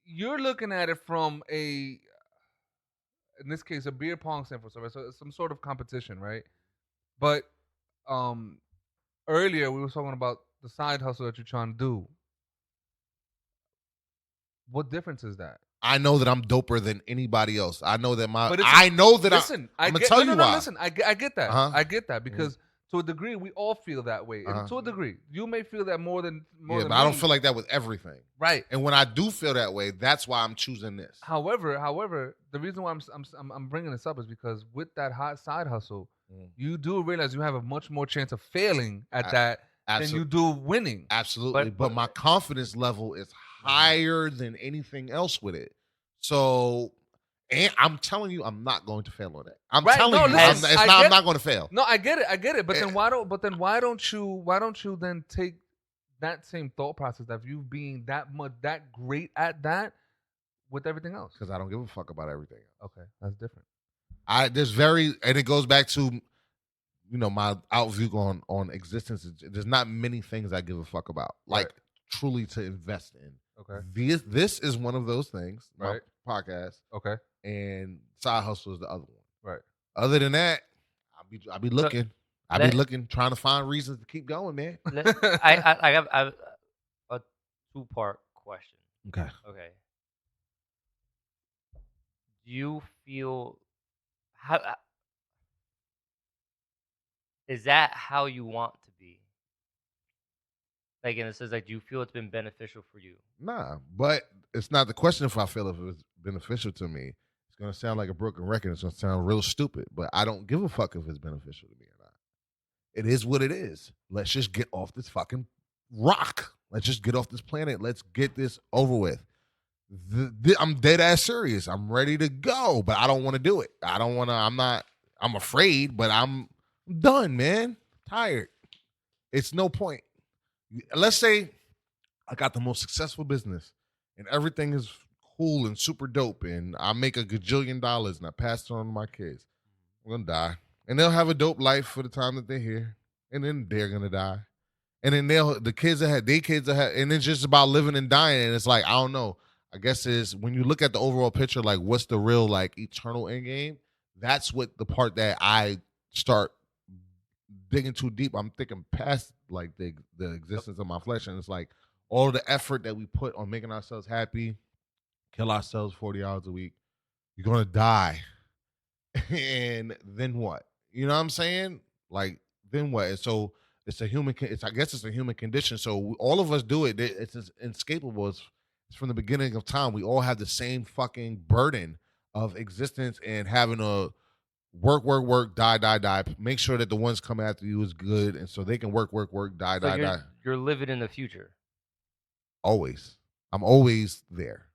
you're looking at it from in this case, a beer pong standpoint, so it's some sort of competition, right? But earlier we were talking about the side hustle that you're trying to do. What difference is that? I know that I'm doper than anybody else. I know that But listen, I'm gonna get, tell no, you no, why. Listen, I get that. Uh-huh. I get that because to a degree we all feel that way. Uh-huh. And to a degree, you may feel that more than Yeah, than but I don't me. feel like that with everything. Right. And when I do feel that way, that's why I'm choosing this. However, the reason why I'm bringing this up is because with that hot side hustle, you do realize you have a much more chance of failing at that than you do winning. Absolutely. But my confidence level is higher than anything else with it. So, and I'm telling you, I'm not going to fail on that. I'm Right, telling no, you, listen, I'm not going to fail. No, I get it. But then why don't you then take that same thought process of you being that great at that with everything else? Because I don't give a fuck about everything. Okay, that's different. And it goes back to, my outview on existence. There's not many things I give a fuck about, like truly to invest in. Okay. This is one of those things. Right. My podcast. Okay. And side hustle is the other one. Right. Other than that, I'll be looking. I'll be looking, trying to find reasons to keep going, man. I have a 2-part question. Okay. Okay. Do you feel is that how you want to be? Like, and it says, like, do you feel it's been beneficial for you? Nah, but it's not the question if I feel if it was beneficial to me. It's going to sound like a broken record. It's going to sound real stupid, but I don't give a fuck if it's beneficial to me or not. It is what it is. Let's just get off this fucking rock. Let's just get off this planet. Let's get this over with. I'm dead ass serious. I'm ready to go, but I don't want to do it. I'm afraid, but I'm done, man. Tired. It's no point. Let's say I got the most successful business and everything is cool and super dope and I make $1 gajillion and I pass it on to my kids. I'm going to die. And they'll have a dope life for the time that they're here. And then they're going to die. And then the kids that have, their kids that have, and it's just about living and dying. And it's like, I don't know. I guess is when you look at the overall picture, like what's the real like eternal end game? That's what the part that I start digging too deep. I'm thinking past like the existence of my flesh, and it's like all the effort that we put on making ourselves happy, kill ourselves 40 hours a week. You're gonna die, and then what? You know what I'm saying? Like then what? And so it's a human. It's I guess it's a human condition. So all of us do it. It's as inescapable. It's from the beginning of time. We all have the same fucking burden of existence and having a work, die. Make sure that the ones coming after you is good, and so they can work, die, So die. you're living in the future. Always, I'm always there.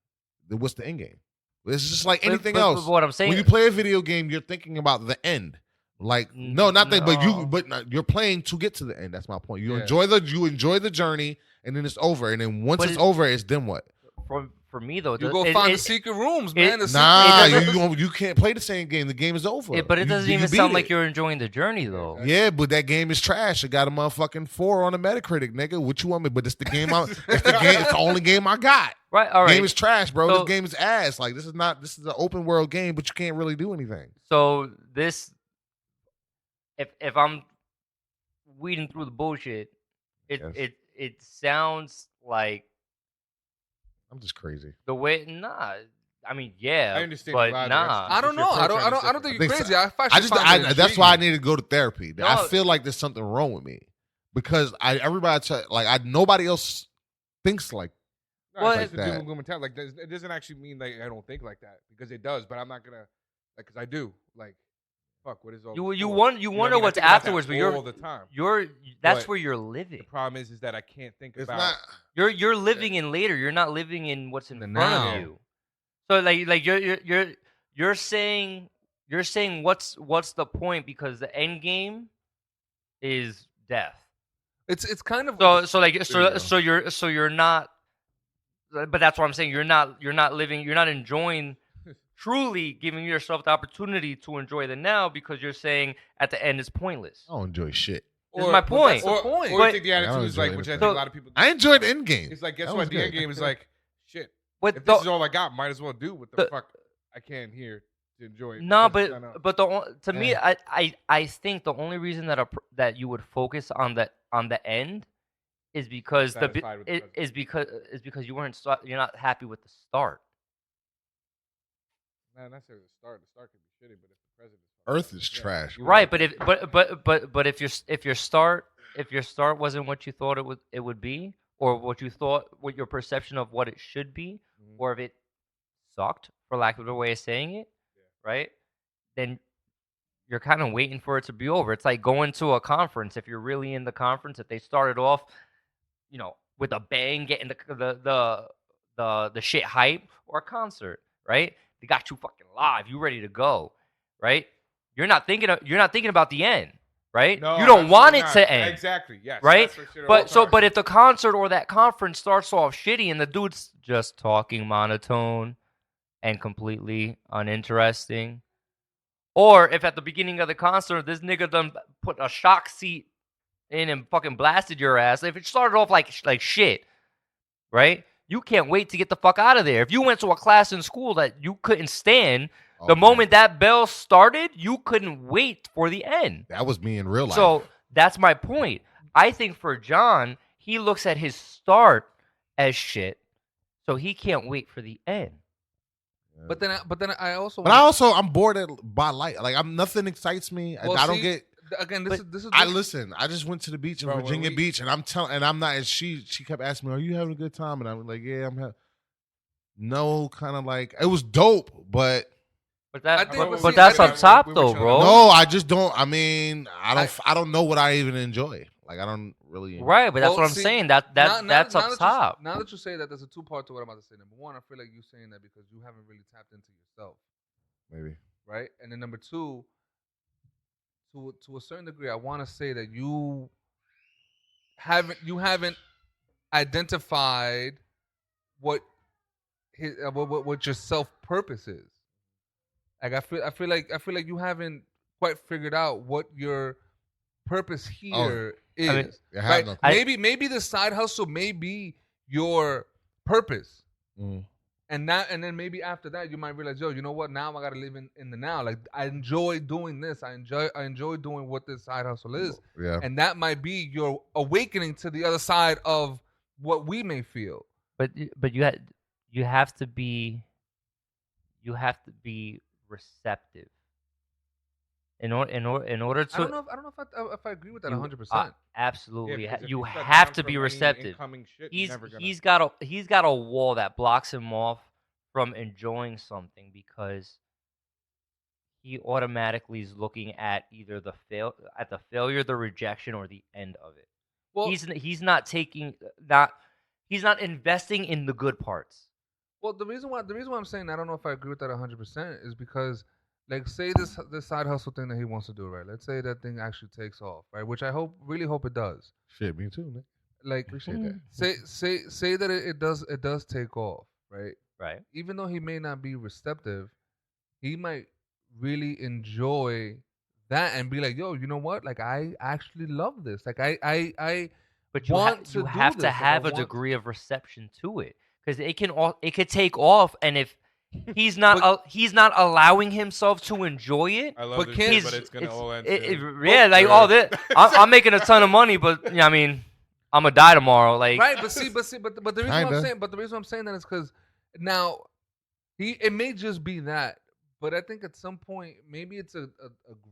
Then what's the end game? It's just like anything But else. what I'm saying, When you play a video game, you're thinking about the end. Like no, not that, but you're playing to get to the end. That's my point. You enjoy the journey, and then it's over. And then once it's over, it's then what? For me though, you go find the secret rooms, man. You can't play the same game. The game is over. But it doesn't even sound like you're enjoying the journey though. Yeah, but that game is trash. It got a motherfucking 4 on the Metacritic, nigga. What you want me? But it's the game. It's the only game I got. Right. All right. Game is trash, bro. This game is ass. Like this is an open world game, but you can't really do anything. So this, if I'm weeding through the bullshit, it sounds like. I'm just crazy. The way, I mean, yeah, I understand, but I don't know. I don't think you're crazy. That's why I need to go to therapy. No. I feel like there's something wrong with me because nobody else thinks like. Like that. Like it doesn't actually mean like I don't think like that because it does, but I'm not gonna because I do. Like, fuck, what is all? You wonder what's afterwards, but all the time. That's where you're living. The problem is that I can't think it's about. Not, you're living in later. You're not living in what's in front now. of you. So like you're saying what's the point because the end game is death. It's kind of so you're not. But that's what I'm saying. You're not living. You're not enjoying. Truly giving yourself the opportunity to enjoy the now because you're saying at the end it's pointless. I don't enjoy shit. This is my point. Or I think the attitude is like, which I think a lot of people. I enjoyed end game. It's like, guess what? The end game is like, shit. But if this is all I got, might as well do what the fuck I can here to enjoy it. No, but to me, I think the only reason that you would focus on the end is because because you're not happy with the start. Not necessarily the start. The start could be shitty, but if the present is Earth is trash, right? But if your start wasn't what you thought it would be, or what your perception of what it should be, or if it sucked, for lack of a way of saying it, right? Then you're kind of waiting for it to be over. It's like going to a conference. If you're really in the conference, if they started off, with a bang, getting the shit hype, or a concert, right? They got you fucking live. You ready to go, right? You're not thinking about the end, right? No, you don't want it to end. Exactly. Yes. Right. But if the concert or that conference starts off shitty and the dude's just talking monotone and completely uninteresting, or if at the beginning of the concert this nigga done put a shock seat in and fucking blasted your ass, if it started off like shit, right? You can't wait to get the fuck out of there. If you went to a class in school that you couldn't stand, the moment that bell started, you couldn't wait for the end. That was me in real life. So that's my point. I think for John, he looks at his start as shit, so he can't wait for the end. But then I also. I'm bored by life. Like nothing excites me. Well, I don't get. Again, this is. I listen. I just went to the beach in Virginia Beach, and I'm not. And she kept asking me, "Are you having a good time?" And I was like, "Yeah, I'm having." No, kind of like it was dope, but that's up top though, bro. No, I just don't. I mean, I don't know what I even enjoy. Like I don't really. Right, but that's what I'm saying. That's up top. Now that you say that, there's a two-part to what I'm about to say. Number one, I feel like you're saying that because you haven't really tapped into yourself. Maybe. Right, and then number two. To a certain degree, I want to say that you haven't identified what your self purpose is. Like I feel like you haven't quite figured out what your purpose here is. I mean, right? Maybe the side hustle may be your purpose. And then maybe after that you might realize, yo, you know what? Now I gotta live in the now. Like I enjoy doing this. I enjoy doing what this side hustle is. Yeah. And that might be your awakening to the other side of what we may feel. But you have to be receptive in order to. I don't know if I agree with that 100%. Absolutely, Yeah, because if you shut have down to be from any receptive. incoming shit, He's you're never gonna- he's got a wall that blocks him off from enjoying something because he automatically is looking at either the failure, the rejection, or the end of it. Well, He's not investing in the good parts. Well, the reason why I'm saying I don't know if I agree with that 100% is because, like, say this side hustle thing that he wants to do, right? Let's say that thing actually takes off, right? Which I really hope it does. Shit, me too, man. Like, Appreciate that. say that it does take off, right? Right. Even though he may not be receptive, he might really enjoy that and be like, yo, you know what? Like, I actually love this. Like, I But want you to have do to this. Like, have I a want degree of reception to it because it could take off, and if he's not he's not allowing himself to enjoy it. I love But this can't- shit, but it's gonna all end soon. Yeah, like I'm making a ton of money, but I mean, I'm gonna die tomorrow. Like, right, but the reason why I'm Kinda. saying, the reason I'm saying that is because now it may just be that, but I think at some point maybe it's a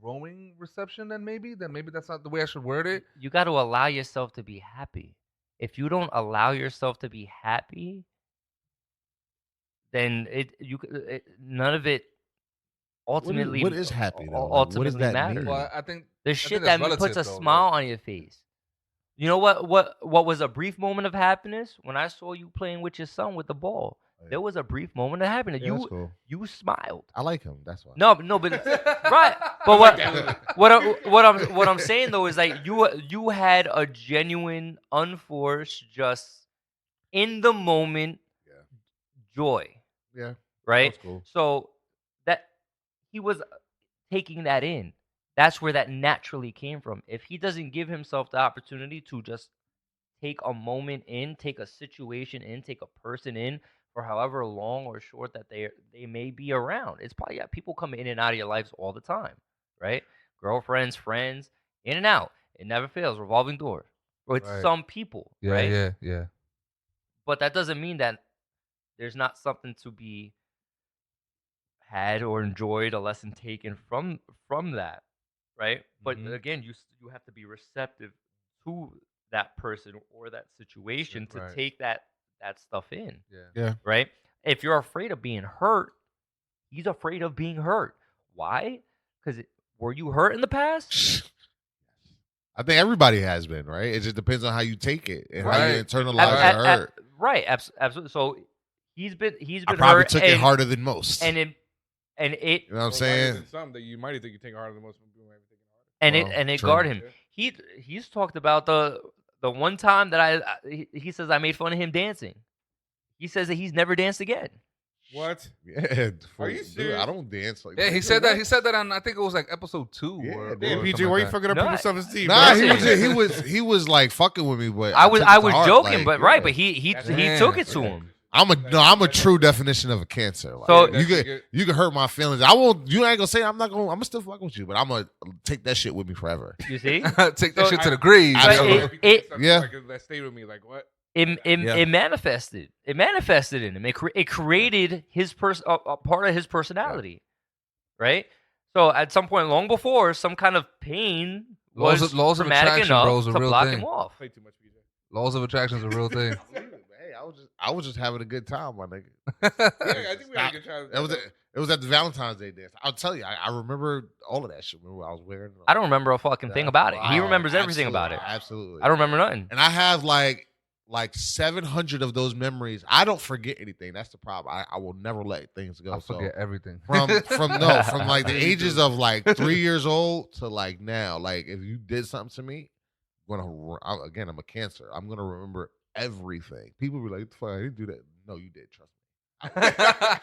growing reception. Then maybe that's not the way I should word it. you got to allow yourself to be happy. If you don't allow yourself to be happy, then none of it ultimately. What is happy though? Like, Ultimately what does that matters. mean? Well, I think The I shit think that that's puts a relative, though, smile like- on your face. You know what was a brief moment of happiness when I saw you playing with your son with the ball. Yeah. There was a brief moment of happiness. Yeah, that's cool. You smiled. I like him. That's why. No, but right. But what I'm saying though is like you had a genuine, unforced, just in the moment Yeah. joy, Yeah. right? That's cool. So that he was taking that in. That's where that naturally came from. If he doesn't give himself the opportunity to just take a moment in, take a situation in, take a person in for however long or short that they may be around. It's probably people come in and out of your lives all the time, right? Girlfriends, friends, in and out. It never fails. Revolving door. With Right. some people, Yeah, right? yeah. But that doesn't mean that there's not something to be had or enjoyed, a lesson taken from that, right? But Mhm. again, you have to be receptive to that person or that situation to Right. take that stuff in, Yeah. right? If you're afraid of being hurt, he's afraid of being hurt. Why? Because were you hurt in the past? I think everybody has been, right? It just depends on how you take it and how Right. you internalize Right. the hurt. Right, absolutely. So he's been I probably hurt, took it harder than most. and it you know what I'm Or saying? harder than some that you might think you take harder than most people might think harder. and it true. guard him. He's talked about the one time that he says I made fun of him dancing. He says that he's never danced again. What? Yeah. Are you dude, serious? I don't dance like Yeah, that. he said that. He said that on I think it was like episode 2. Yeah, or, damn, or PG, something why like you that. fucking up No, people's self-esteem? Nah, bro? he was like fucking with me, but I was took it to was heart, joking, like, but yeah. right, but he Damn. took it to him. I'm a true definition of a cancer. Like, So- you can hurt my feelings. I won't. You ain't gonna say I'm gonna still fuck with you, but I'm gonna take that shit with me forever. You see, Take that So shit to the grave. Absolutely. yo. Yeah. Like, that stayed with me. Like what? it manifested. It manifested in him. It created his a part of his personality, right? So at some point, long before, some kind of pain Laws was of traumatic attraction, enough bro, is a to real block thing. him off. Play too much, PJ. Laws of attraction is a real thing. Hey, I was just having a good time, my nigga. Yeah, I think we had a good time. It was at the Valentine's Day dance. I'll tell you, I remember all of that shit. Remember what I was wearing? I don't remember a fucking thing about it. He Wow, remembers everything about it. Absolutely. I don't remember nothing. And I have like 700 of those memories. I don't forget anything. That's the problem. I will never let things go. I forget everything. From like the ages of like 3 years old to like now. Like if you did something to me, I'm a cancer. I'm gonna remember everything. People be like, "Fuck, I didn't do that." No, you did. Trust me.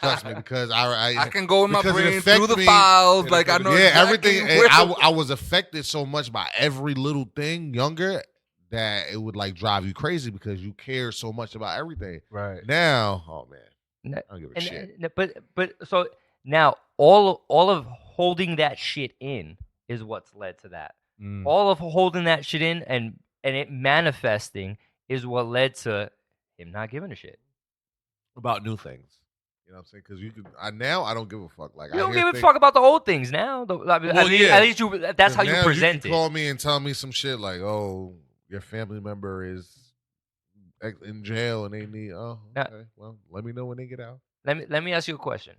Trust me, because I can go in my because it brain affect through the me. files. Like I know. Yeah, exactly everything. where- I was affected so much by every little thing younger that it would like drive you crazy because you care so much about everything. Right. Now, oh man, N- I don't give a shit. but so now all of holding that shit in is what's led to that. Mm. All of holding that shit in and it manifesting is what led to him not giving a shit. About new things. You know what I'm saying? Because you can. Now I don't give a fuck. Like You I don't hear give a things, fuck about the old things now. Well, yeah. At least you. That's 'cause how you now present can it. call me and tell me some shit like, "Oh, your family member is in jail and they need." Oh, Now- okay. Well, let me know when they get out. Let me ask you a question.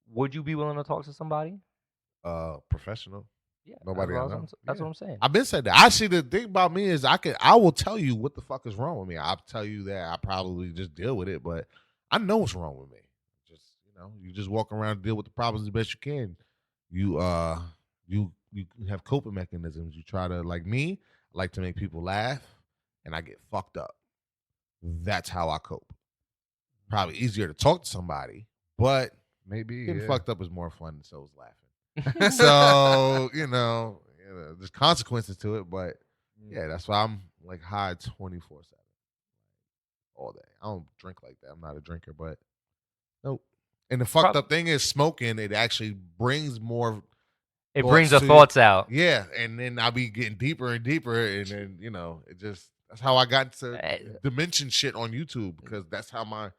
Would you be willing to talk to somebody? Professional. Yeah, Nobody I that's, know. that's Yeah. what I'm saying. I've been saying that. Actually, the thing about me is I will tell you what the fuck is wrong with me. I'll tell you that I probably just deal with it, but I know what's wrong with me. Just you just walk around and deal with the problems the best you can. You have coping mechanisms. You try to like me. I like to make people laugh, and I get fucked up. That's how I cope. Probably easier to talk to somebody, but Maybe getting yeah. fucked up is more fun than so is laughing. So there's consequences to it, but yeah, that's why I'm like high 24/7 all day. I don't drink like that. I'm not a drinker, but nope. And the fucked up thing is smoking. It actually brings more. It brings thoughts the to thoughts out. Yeah, and then I'll be getting deeper and deeper, and then it just that's how I got into dimension shit on YouTube because that's how my.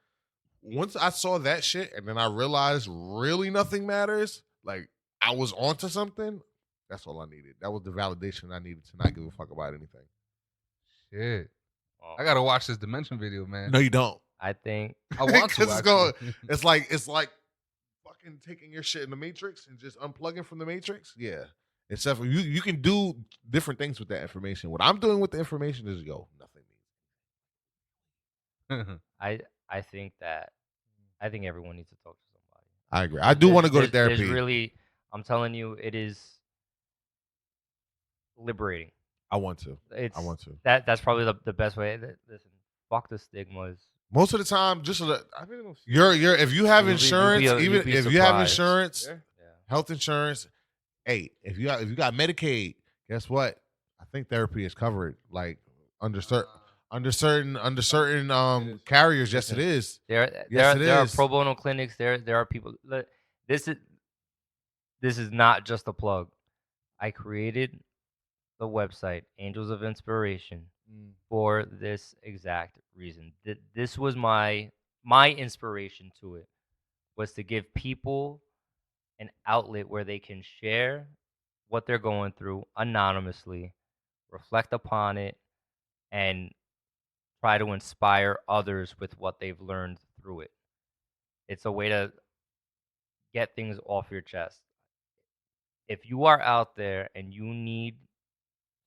Once I saw that shit, and then I realized really nothing matters. Like I was onto something. That's all I needed. That was the validation I needed to not give a fuck about anything. Shit. I gotta watch this Dimension video, man. No, you don't. I think I want to. It's like fucking taking your shit in the Matrix and just unplugging from the Matrix. Yeah, except for you can do different things with that information. What I'm doing with the information is nothing. I think everyone needs to talk to somebody. I agree. I do want to go to therapy. There's really, I'm telling you, it is liberating. I want to. That's probably the best way. Listen, fuck the stigmas. Most of the time, just you're if you have insurance, even if you have insurance, health insurance, hey, if you got Medicaid, guess what? I think therapy is covered. Like under certain carriers, yes, it is. There are pro bono clinics. There are people. This is not just a plug. I created the website Angels of Inspiration for this exact reason. This was my inspiration to it, was to give people an outlet where they can share what they're going through anonymously, reflect upon it, and try to inspire others with what they've learned through it. It's a way to get things off your chest. If you are out there and you need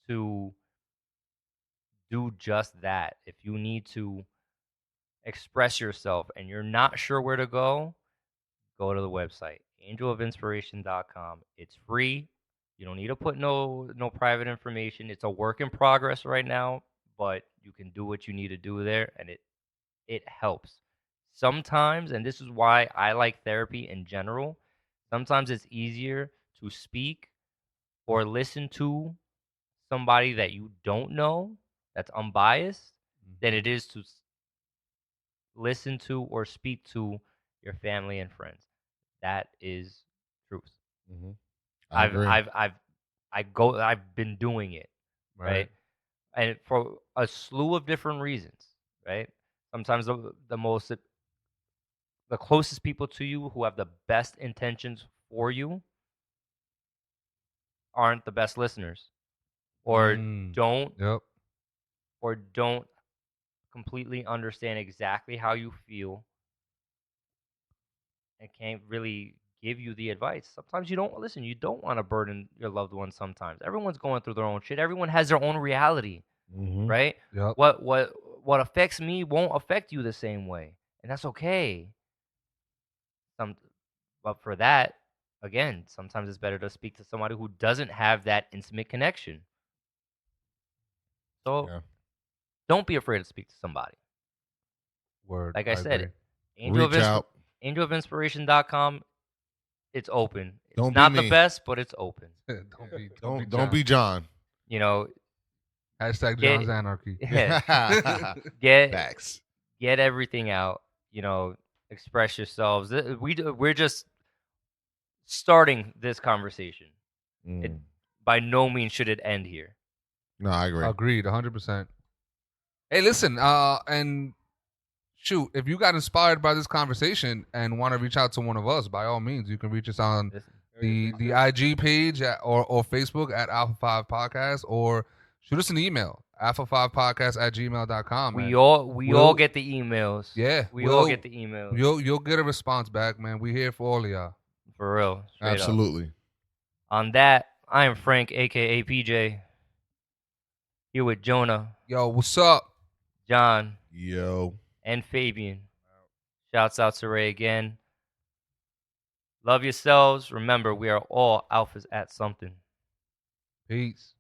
to do just that, if you need to express yourself and you're not sure where to go to the website angelofinspiration.com. It's free. You don't need to put no private information. It's a work in progress right now, but you can do what you need to do there, and it helps. Sometimes, and this is why I like therapy in general, sometimes it's easier to speak or listen to somebody that you don't know that's unbiased than it is to listen to or speak to your family and friends. That is truth. Mm-hmm. I've been doing it, right? And for a slew of different reasons, right? Sometimes the closest people to you who have the best intentions for you aren't the best listeners, or don't completely understand exactly how you feel and can't really give you the advice. Sometimes you don't listen. You don't want to burden your loved ones. Sometimes everyone's going through their own shit. Everyone has their own reality, right? Yep. What affects me won't affect you the same way, and that's okay. But for that, again, sometimes it's better to speak to somebody who doesn't have that intimate connection. So don't be afraid to speak to somebody. Word. Like I said, Reach out. angelofinspiration.com. It's open. It's Don't not be the best, but it's open. Don't be John. You know, hashtag John's Anarchy. Yeah. Facts. Get everything out. You know, express yourselves. We're just starting this conversation. It, by no means should it end here. No, I agree. Agreed, 100%. Hey, listen, and shoot, if you got inspired by this conversation and want to reach out to one of us, by all means, you can reach us on the IG page or Facebook at Alpha 5 Podcast, or shoot us an email, alpha5podcast@gmail.com. We all get the emails. Yeah, we all get the emails. You'll get a response back, man. We here for all of y'all. For real. Absolutely. Up. On that, I am Frank, aka PJ. Here with Jonah. Yo, what's up? John. Yo. And Fabian. Shouts out to Ray again. Love yourselves. Remember, we are all alphas at something. Peace.